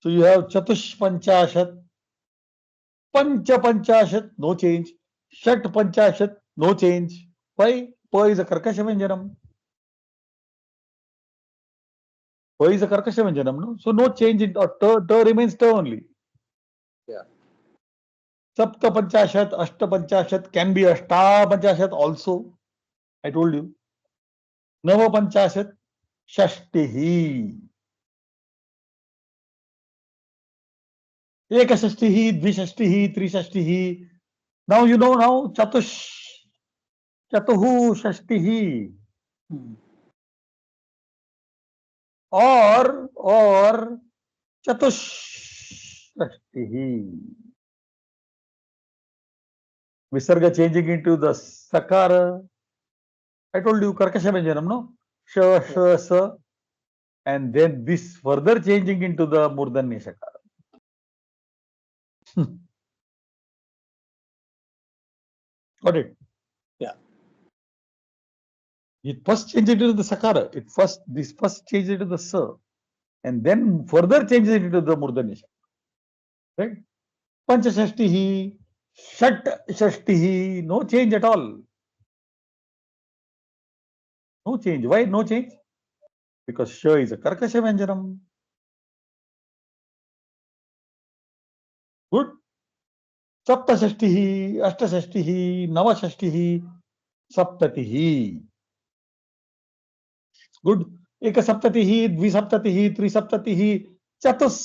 So you have Chatush Panchashat, Pancha Panchashat, no change. Shat Panchashat, no change. Why? Pa is a Karkasha Venjanam. Pa is a Karkasha Venjanam, no? So no change in Ta remains Ta only. Yeah. Sapta Panchashat, Ashta Panchashat can be Ashta Panchashat also. I told you. Nava Panchashat, Shashtihi. Ekashashtihi, Dvishashtihi, Trishashtihi. Now you know now Chatuhu Shashtihi. Or Chatushashtihi. Visarga changing into the Sakara. I told you Karkasha Venjanam, no? Sha, Sha, Sa. And then this further changing into the Murdanya Shakara. Got it? Yeah. It first changed it into the Sakara. This first changed it to the Sa. And then further changes it into the Murdanya Shakara. Right? Panchashashtihi, Shat Shashtihi, no change at all. No change. Why no change? Because Sha is a Karkasha Venjanam. Good. Saptashashtihi, Ashtashashtihi, Navashashtihi, Saptatihi. Good. Ekasaptatihi, dvisaptatihi, trisaptatihi, chatus.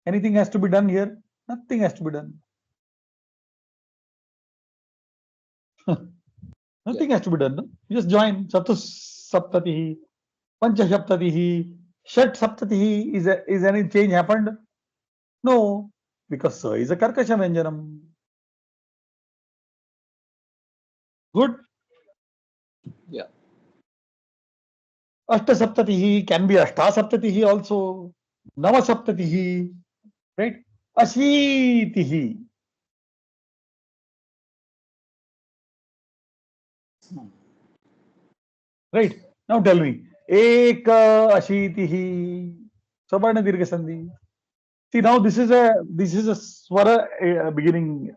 Anything has to be done here? Nothing has to be done. Nothing has to be done. No? You just join. Chatus saptatihi, pancha saptatihi, shat saptatihi. Is any change happened? No, because sa is a karkasha vyanjanam. Good. Yeah. Ashta saptatihi can be ashta saptatihi also. Nava saptatihi, right? Ashitihi. Right. Now tell me. Eka ashitihi. Savarna dirgha sandhi. See, now this is a swara beginning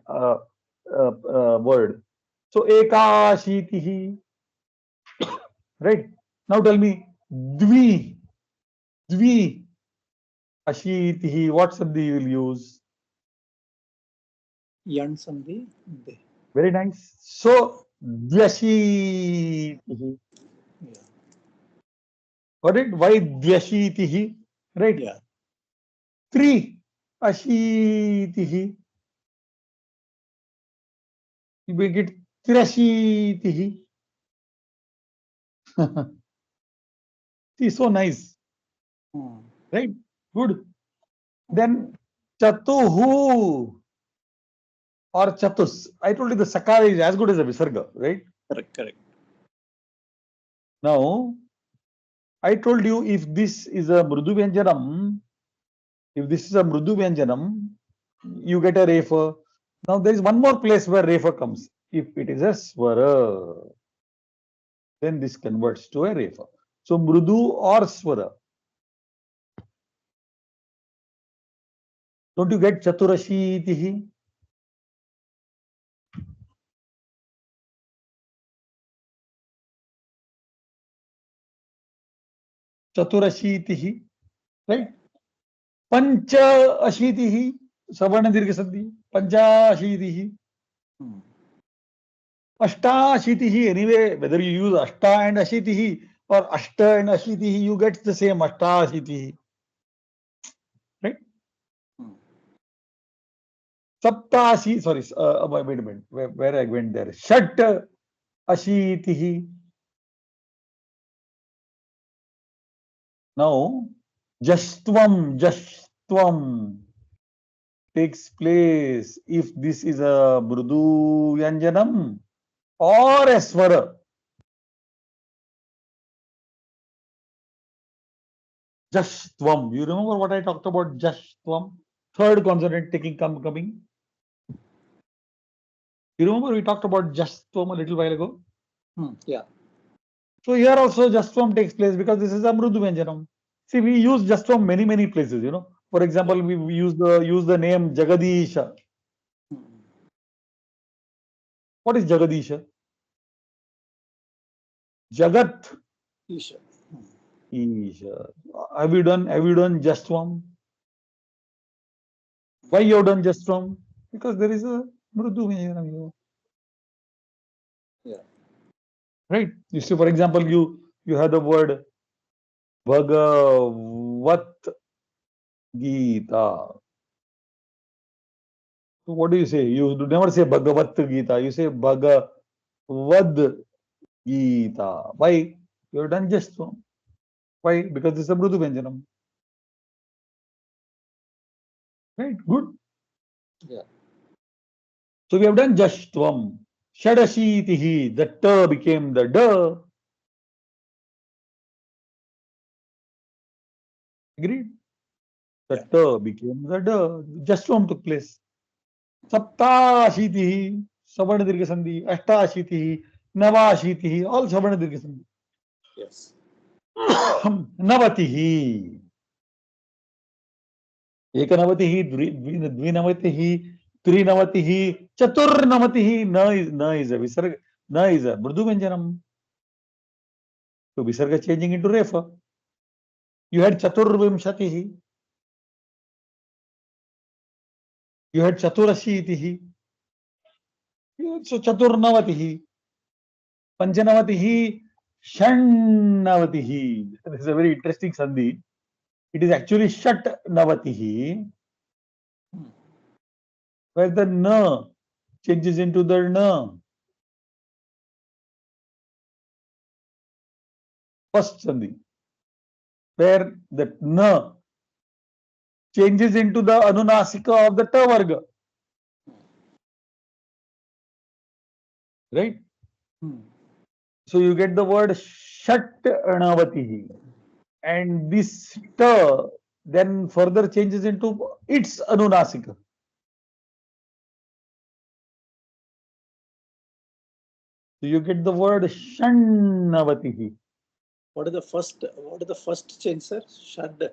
word. So ekashitihi, right? Now tell me dvi ashitihi. What sandhi you will use? Yan sandhi. Very nice. So dvyashitihi. Yeah. Got it? Why dvyashitihi? Right? Yeah. Tri ashitihi. You make it tirashitihi. See, so nice. Right? Good. Then chatuhu or chatus. I told you the sakara is as good as a visarga, right? Correct. Now, I told you if this is a mrudu vyanjanam, you get a refa. Now there is one more place where refa comes. If it is a swara, then this converts to a refa. So mrudu or swara. Don't you get chaturashitihi? Chaturashitihi, right? Pancha ashitihi, savarna dirgha sandhi. Pancha ashitihi. Ashta ashitihi. Anyway, whether you use ashta and ashitihi or ashta and ashitihi, you get the same ashta ashitihi. Right? Saptashi, sorry, wait a minute, where I went there. Shat ashitihi. Now, jashtvam takes place if this is a mrudu yanjanam or a swara. Jashtvam. You remember what I talked about? Jashtvam. Third consonant coming. You remember we talked about Jashtvam a little while ago? Yeah. So here also Jashtvam takes place because this is a mrudu vyanjanam. See, we use Jashtvam many places, you know. For example, we use the name Jagadisha. What is Jagadisha? Jagat Isha. Isha. Have you done Jashtvam? Why you have done Jashtvam? Because there is a mrudu vyanjanam here. Yeah. Right? You see, for example, you have the word Bhagavat Gita. So what do you say? You do never say Bhagavat Gita. You say Bhagavad Gita. Why? You have done just one. Why? Because this is a Mrudu Vyanjanam. Right? Good. Yeah. So we have done Jashtvam. Shadashitihi. The ta became the da. Agreed? The ta became the da. Jashtvam took place. Saptashitihi. Savarna Dirgha Sandhi. Ashtashitihi. Navashitihi. All Savarna Dirgha Sandhi. Yes. Navatihi. Ekanavatihi, dvinavatihi, trinavatihi, chaturnavatihi. Na is a visarga. Na is a mrudu vyanjanam. So visarga changing into refa. You had chaturvimshatihi. You had chaturashitihi. So chaturnavatihi. Panchanavatihi, Shannavatihi. This is a very interesting sandhi. It is actually Shat Navatihi, where the Na changes into the Na. First sandhi, where the Na changes into the Anunasika of the Ta Varga. Right? So you get the word Shat Navatihi. And this Ta then further changes into its Anunasika. So you get the word Shannavatihi. What is the first change, sir? Shad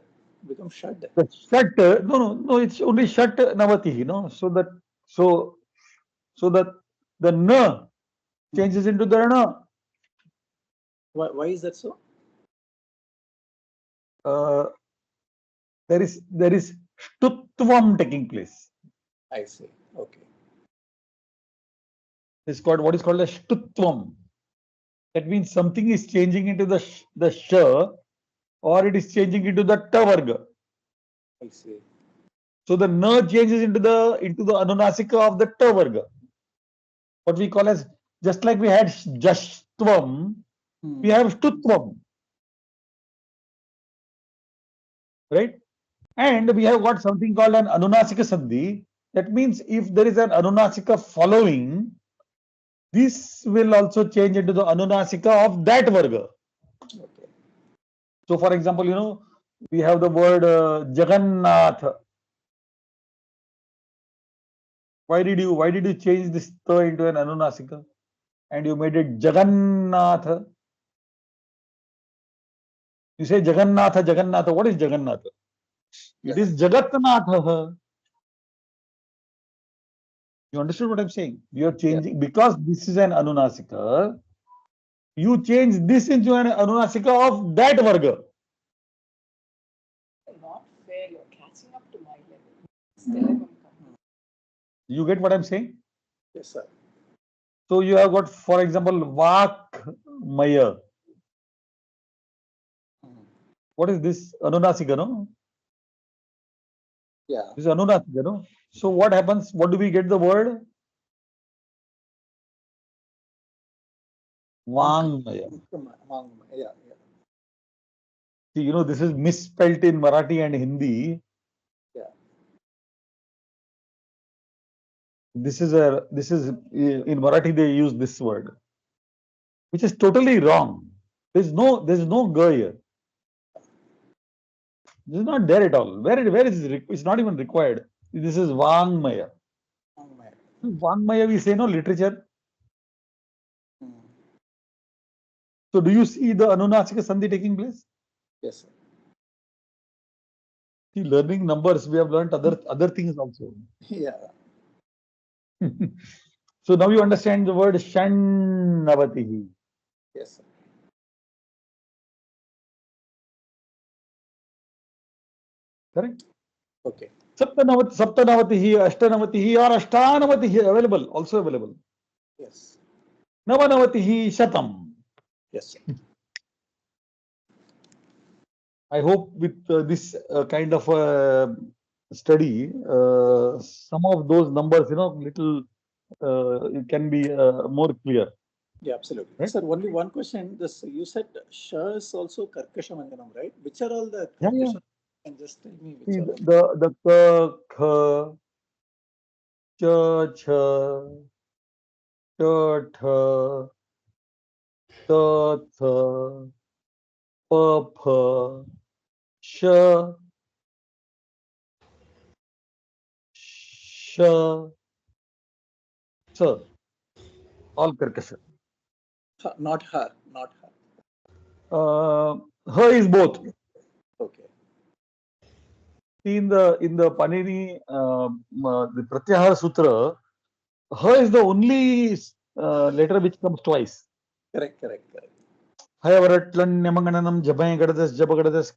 become Shad. The Shat, no, it's only Shat Navatihi, no? So that the Na changes into the Na. Why is that so? There is Shtutvam taking place. I see. Okay. It's called what is called a Shtutvam. That means something is changing into the Sh, or it is changing into the Ta Varga. I see. So the Na changes into the Anunasika of the Ta Varga. What we call as, just like we had Jashtvam, we have Shtutvam. Right? And we have got something called an Anunasika Sandhi. That means if there is an Anunasika following, this will also change into the Anunasika of that Varga. Okay. So for example, we have the word Jagannath. Why did you change this Ta into an Anunasika? And you made it Jagannath. You say Jagannatha. What is Jagannatha? It is Jagatnatha. You understood what I'm saying? You are changing, because this is an Anunasika. You change this into an Anunasika of that Varga. Not fair. You're catching up to my level. Still haven't come. You get what I'm saying? Yes, sir. So you have got, for example, Vak Maya. What is this? Anunasika, no? Yeah. This is Anunasika, no? So what happens? What do we get the word? Vangmaya. Yeah. See, this is misspelt in Marathi and Hindi. Yeah. This is in Marathi they use this word, which is totally wrong. There's no Ga here. This is not there at all. Where is it? It's not even required. This is Vangmaya. Vangmaya, we say no literature. So do you see the Anunasika Sandhi taking place? Yes, sir. See, learning numbers, we have learned other things also. Yeah. So now you understand the word Shannavatihi. Yes, sir. Correct? Okay. Saptanavatihi, Ashtanavatihi, or Ashtanavatihi also available. Yes. Navanavatihi Shatam. Yes, sir. I hope with this kind of study, some of those numbers, little it can be more clear. Yeah, absolutely. Right? Sir, only one question. You said Sha is also Karkasha Manganam, right? Which are all the Yeah. Karkasha? And just tell me which See, are all. the K, Kh, Ch, Ch, Th, Th, P, Sh, Sh, all Karkasha. Not her. Her is both. Okay. In the Panini, the Pratyahara Sutra, her is the only letter which comes twice. Correct. Hayavaratlan, Nyamangananam, Jabay Gadadas, Jabagadadas,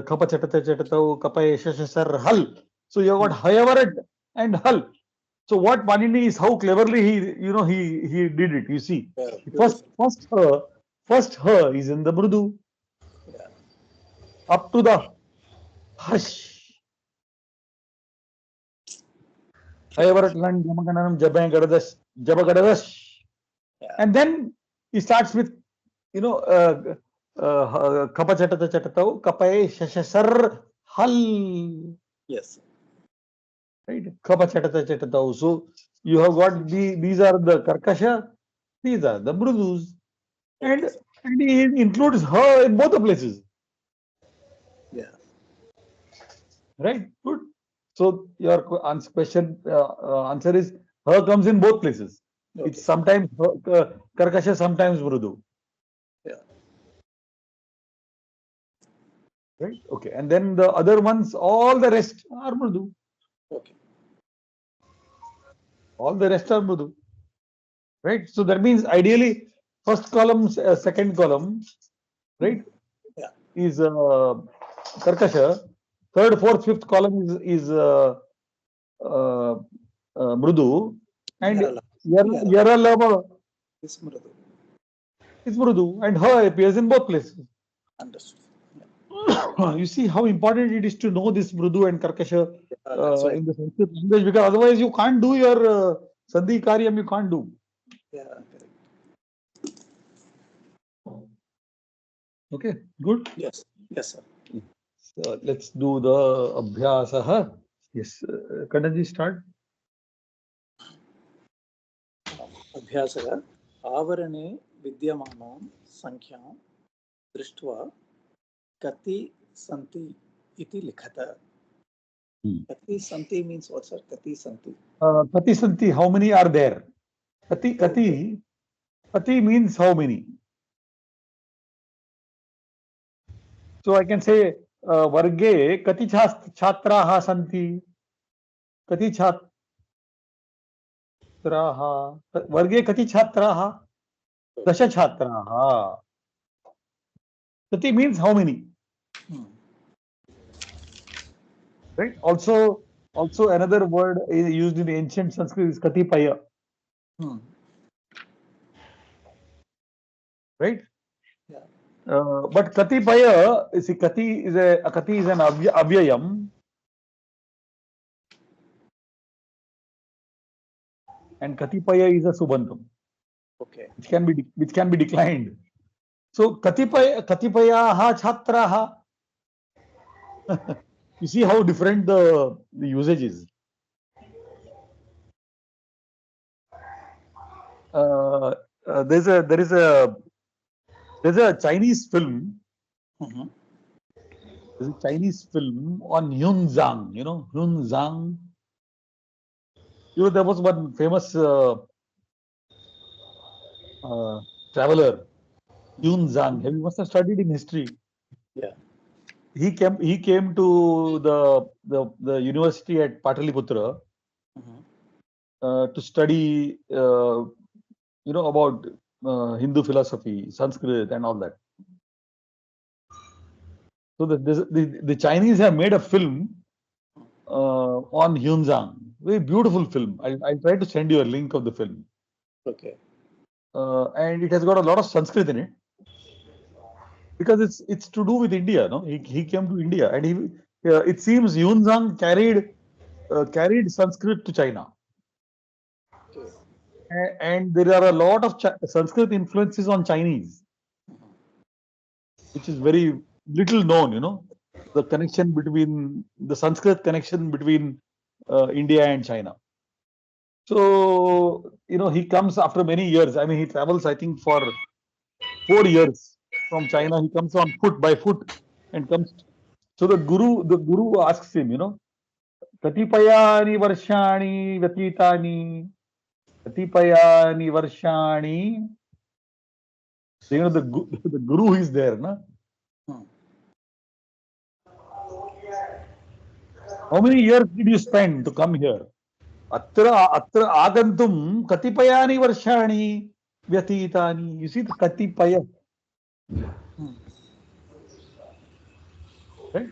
Kapa Chatata Chatatau, Kapa Shashasar, Hal. So you have got Hayavarat and Hal. So what Panini is, how cleverly he did it. You see, Yeah, beautiful. first her is in the mrudu, Yeah. up to the hush. Ayavartlan Jamagananam Jabagadadas. Yeah. And then he starts with, Kapa Chatata Chatatau, Kapae Shashasar Hal. Yes. Right? Kapa Chatata Chatatau. So you have got these are the Karkasha, these are the Mrudus. And, Okay. and he includes her in both the places. Yeah. Right? Good. So your question answer is her comes in both places. Okay. It's sometimes Karkasha, sometimes Mrudu. Yeah. Right? Okay. And then the other ones, all the rest are Mrudu. Okay. All the rest are Mrudu. Right? So that means ideally first column, second column, right? Yeah. Is Karkasha. Third, fourth, fifth column is Mrudu. And Yaralama Is Mrudu. is Mrudu. And her appears in both places. Understood. Yeah. You see how important it is to know this Mrudu and Karkasha That's why. in the Sanskrit language, because otherwise you can't do your Sandhi Karyam, you can't do. Yeah. Correct. Okay, good. Yes. Yes, sir. So let's do the Abhyasa. Yes, Kandaji, start. अभ्यासः आवरणे विद्यमानां संख्यां दृष्ट्वा कति सन्ति इति लिखत. Kati santi means what, sir? Kati santi. Kati santi, how many are there? Kati means how many. So I can say varge kati chhatraha santi. Kati chhatraha. Varge kati chhatraha? Dasha chhatraha. Kati means how many. Right? Also another word used in ancient Sanskrit is katipaya. Right? Yeah. But katipaya, see, kati is an avyayam, and katipaya is a subantam. Okay. Which can be declined. So katipayaha chhatraha. You see how different the usage is. There's a Chinese film. There's a Chinese film on Yun Zhang. You know Yun Zhang. There was one famous traveler, Yun Zhang. You must have studied in history. Yeah. He came to the university at Pataliputra to study about Hindu philosophy, Sanskrit, and all that. So the Chinese have made a film on Hyunzang. Very beautiful film. I'll try to send you a link of the film. Okay. And it has got a lot of Sanskrit in it, because it's to do with India. No, he came to India, and it seems Hyunzang carried Sanskrit to China. Okay. And there are a lot of Sanskrit influences on Chinese, which is very little known. The connection between the Sanskrit connection between India and China. So he comes after many years. I mean, he travels, I think, for 4 years from China. He comes on foot, by foot, and comes. So the guru asks him, Katipayani varshani vyatitani. Katipayani varshani. So, the guru is there, na? How many years did you spend to come here? Atra agantum katipayani varshani vyatitani. You see the katipaya. Right?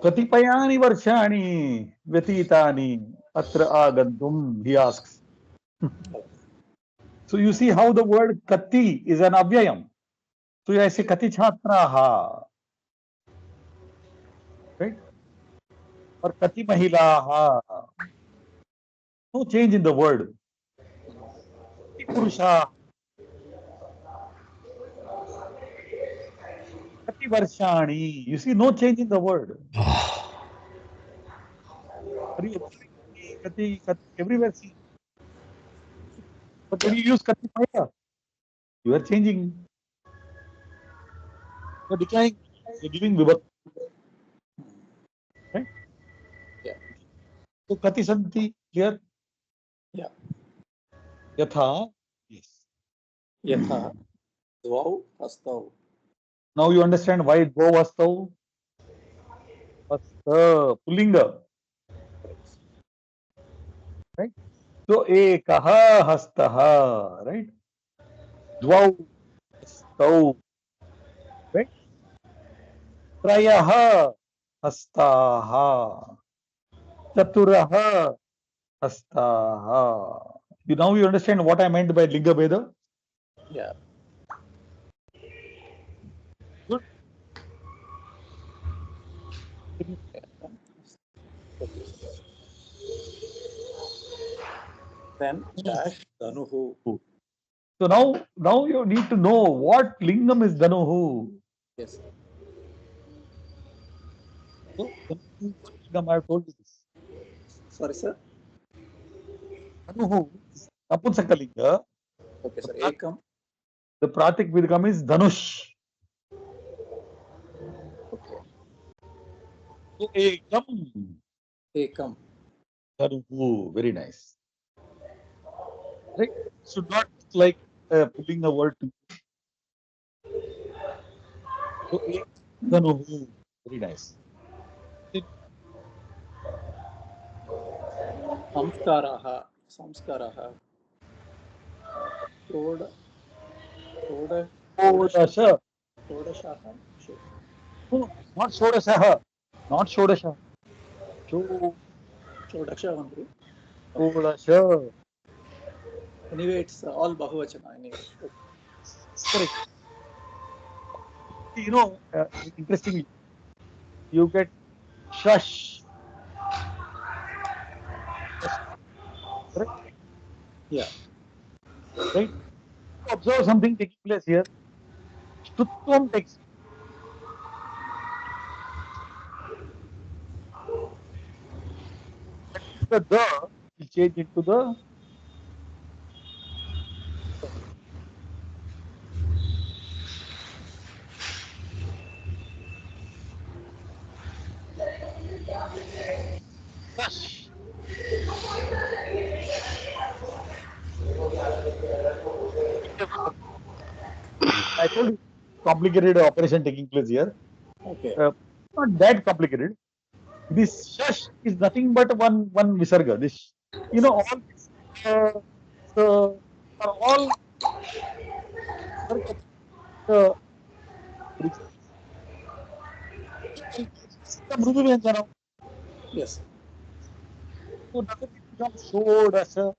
Katipayani varshani vyatitani. Atra agantum, he asks. So you see how the word kati is an avyayam. So I say kati chhatraha, right? Or kati mahilaha. No change in the word. Kati purusha, kati varshani. You see, no change in the word. Kati, everywhere see. But when you use kati mahila, you are changing. You're declining. You're giving vibhakti. Right? Yeah. So kati santi here. Yeah. Yatha. Yes. Yatha dvau hastau. Now you understand why dvau hastau. Hasta pullinga. Right? So ekaha hastaha. Right? Dvau hastau. Right? Trayaha hastaha. Chaturaha hastaha. Now you understand what I meant by linga bheda? Yeah. Good. Then dash dhanuhu. So now you need to know what lingam is dhanuhu. Yes. So lingam, I have told you this. Sorry, sir. Dhanuhu is Napunsakalinga. Okay, sir. Ekam. The Pratik Vidgam is Dhanush. Okay. So Ekam Ekam. Dhanuhu. Very nice. Right? Should not like pulling a word to. So Ekam Dhanuhu. Very nice. Samskaraha. Samskaraha. Toda. Toda. Shodasha. Todashaha. No, not Shodasha. Not Shodasha. Chodasha only. Shodasha. Anyway, it's all Bahuvachana. Anyway. Correct. You know, interestingly, you get shush. Correct? Yeah. Right? Observe something taking place here. Shtutvam takes. The will change into the. Shush. I told you, complicated operation taking place here. Okay. Not that complicated. This shush is nothing but one visarga. This, all this, are all uh, mrudu vyanjanam. Yes. So doesn't it become shodasha?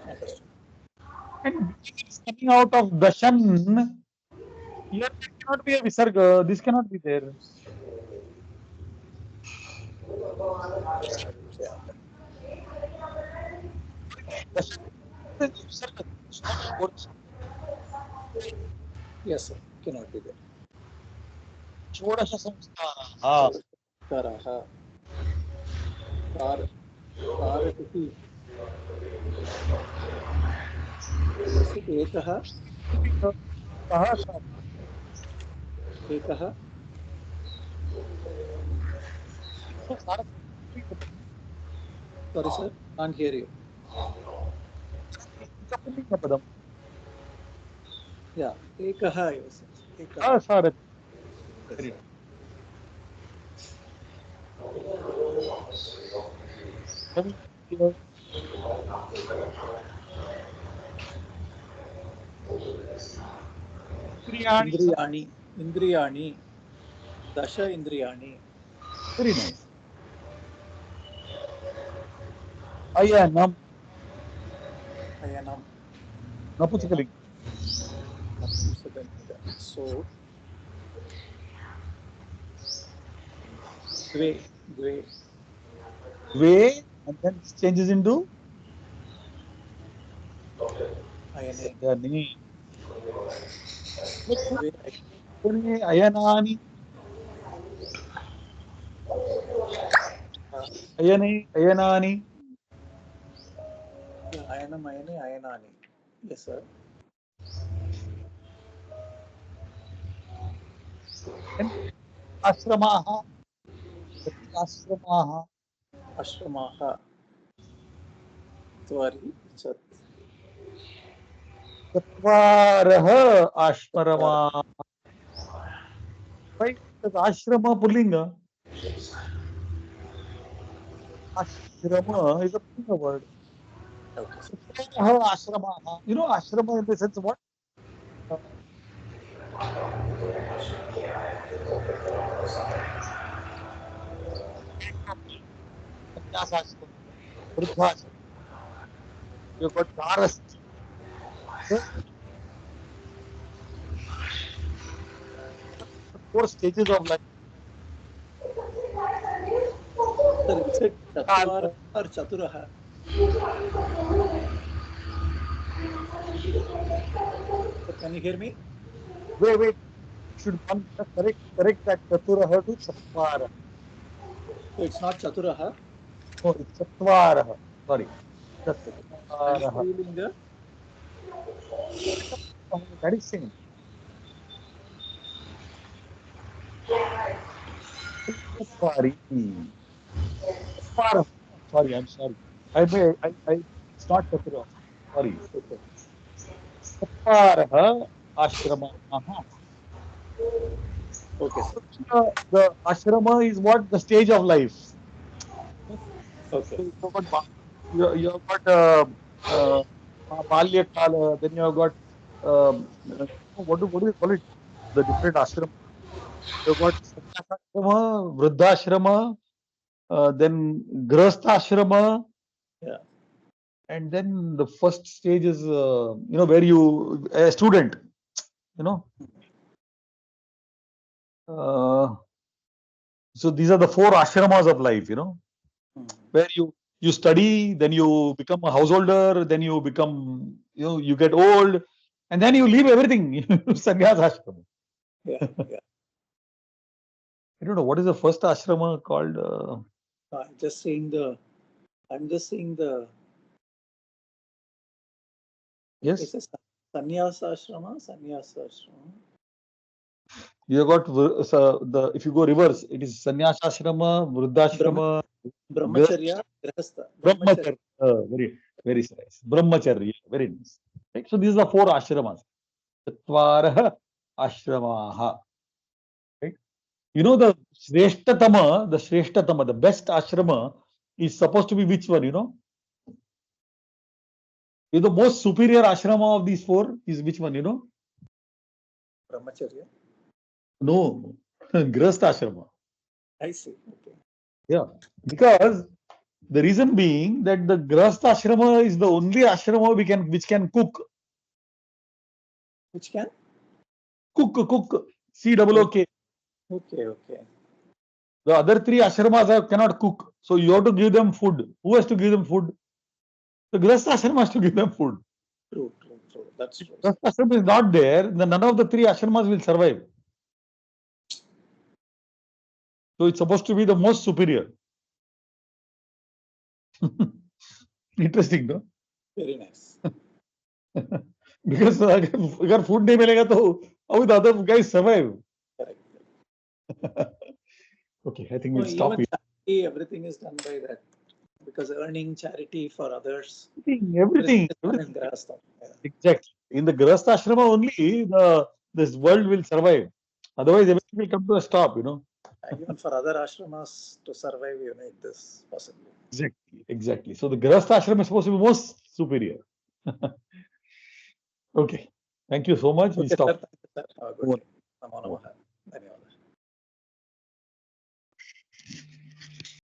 Understood. And it's coming out of dashan. Here there cannot be a visarga. This cannot be there. Yeah. Yes, sir. Cannot be there. Shodasha samskara. Karaha. Karatihi. Ekah. Ekah. Sorry, sir. Can't hear you. Yeah. Ekah. Yes. Ekah. Sarat. Yes. Indriyani. Dasha Indriyani. Very nice. Ayanam. Ayanam. Napuchakalinga. So, Dve. Dve, and then changes into Ayane. Ayani. Dve. Ayanani. Ayanani. Yeah, Ayanam, Ayane, Ayanani. Yes, sir. And Ashramaha. Ashramaha. Ashramaha. Tvari. Chat. Chatvaraha Ashparama. Right? Because Ashrama Pullinga. Ashrama is a Pullinga word. Okay. Ashramaha. You know, ashrama in the sense of what? Sannyasashram, Vruddhashram. You've got Garas. 4 stages of life. Sir, is it Chatvara or Chaturaha? Sir, can you hear me? Wait. Should one correct that Chaturaha to Chatvara? So it's not Chaturaha. No, it's Chatvaraha. Sorry. And Chatvaraha. Strilinga. That is same. Chatvari. Sorry, I'm sorry. It's not Chatura. Sorry. Chatvaraha Ashramaha. Okay, sir. The ashrama is what? The stage of life. Okay. So you've got Balya Kala, then you've got what do you call it? The different ashrama. You've got Sannyasashrama, Vruddhashrama, then Grahastha Yeah. and then the first stage is where you a student, you know. So these are the 4 ashramas of life, where you study, then you become a householder, then you become, you get old, and then you leave everything. Sannyas ashrama. Yeah. I don't know what is the first ashrama called. I'm just seeing the. Yes, It's a Sannyasa ashrama. you got if you go reverse, it is sannyas ashrama, vruddhashrama, Brahmacharya, Grahastha. brahmacharya. Very nice. Brahmacharya, very nice. Right? So these are 4 ashramas. Chatvaraha ashramaha. Right? You know the Shreshtatama, the best ashrama is supposed to be which one, The most superior ashrama of these 4 is which one, Brahmacharya. No, Grahastha ashrama. I see. Okay. Yeah, because the reason being that the Grahastha ashrama is the only ashrama which can cook. Which can? Cook. COOK. Okay. The other 3 ashramas cannot cook. So you have to give them food. Who has to give them food? The Grahastha ashrama has to give them food. True. That's true. If Grahastha ashrama is not there, then none of the 3 ashramas will survive. So it's supposed to be the most superior. Interesting, no? Very nice. Because अगर food नहीं मिलेगा तो how will the other guys survive? Correct. Okay, I think we'll stop Even it. charity, everything is done by that. Because earning charity for others. Everything. In Grahastha. Yeah. Exactly. In the Grahastha ashrama only this world will survive. Otherwise, everything will come to a stop, Even for other ashramas to survive, you need this possibly. Exactly. So the Grahastha ashrama is supposed to be most superior. Okay. Thank you so much. Okay, We stop. sir. Have a good day. Namo Namaha.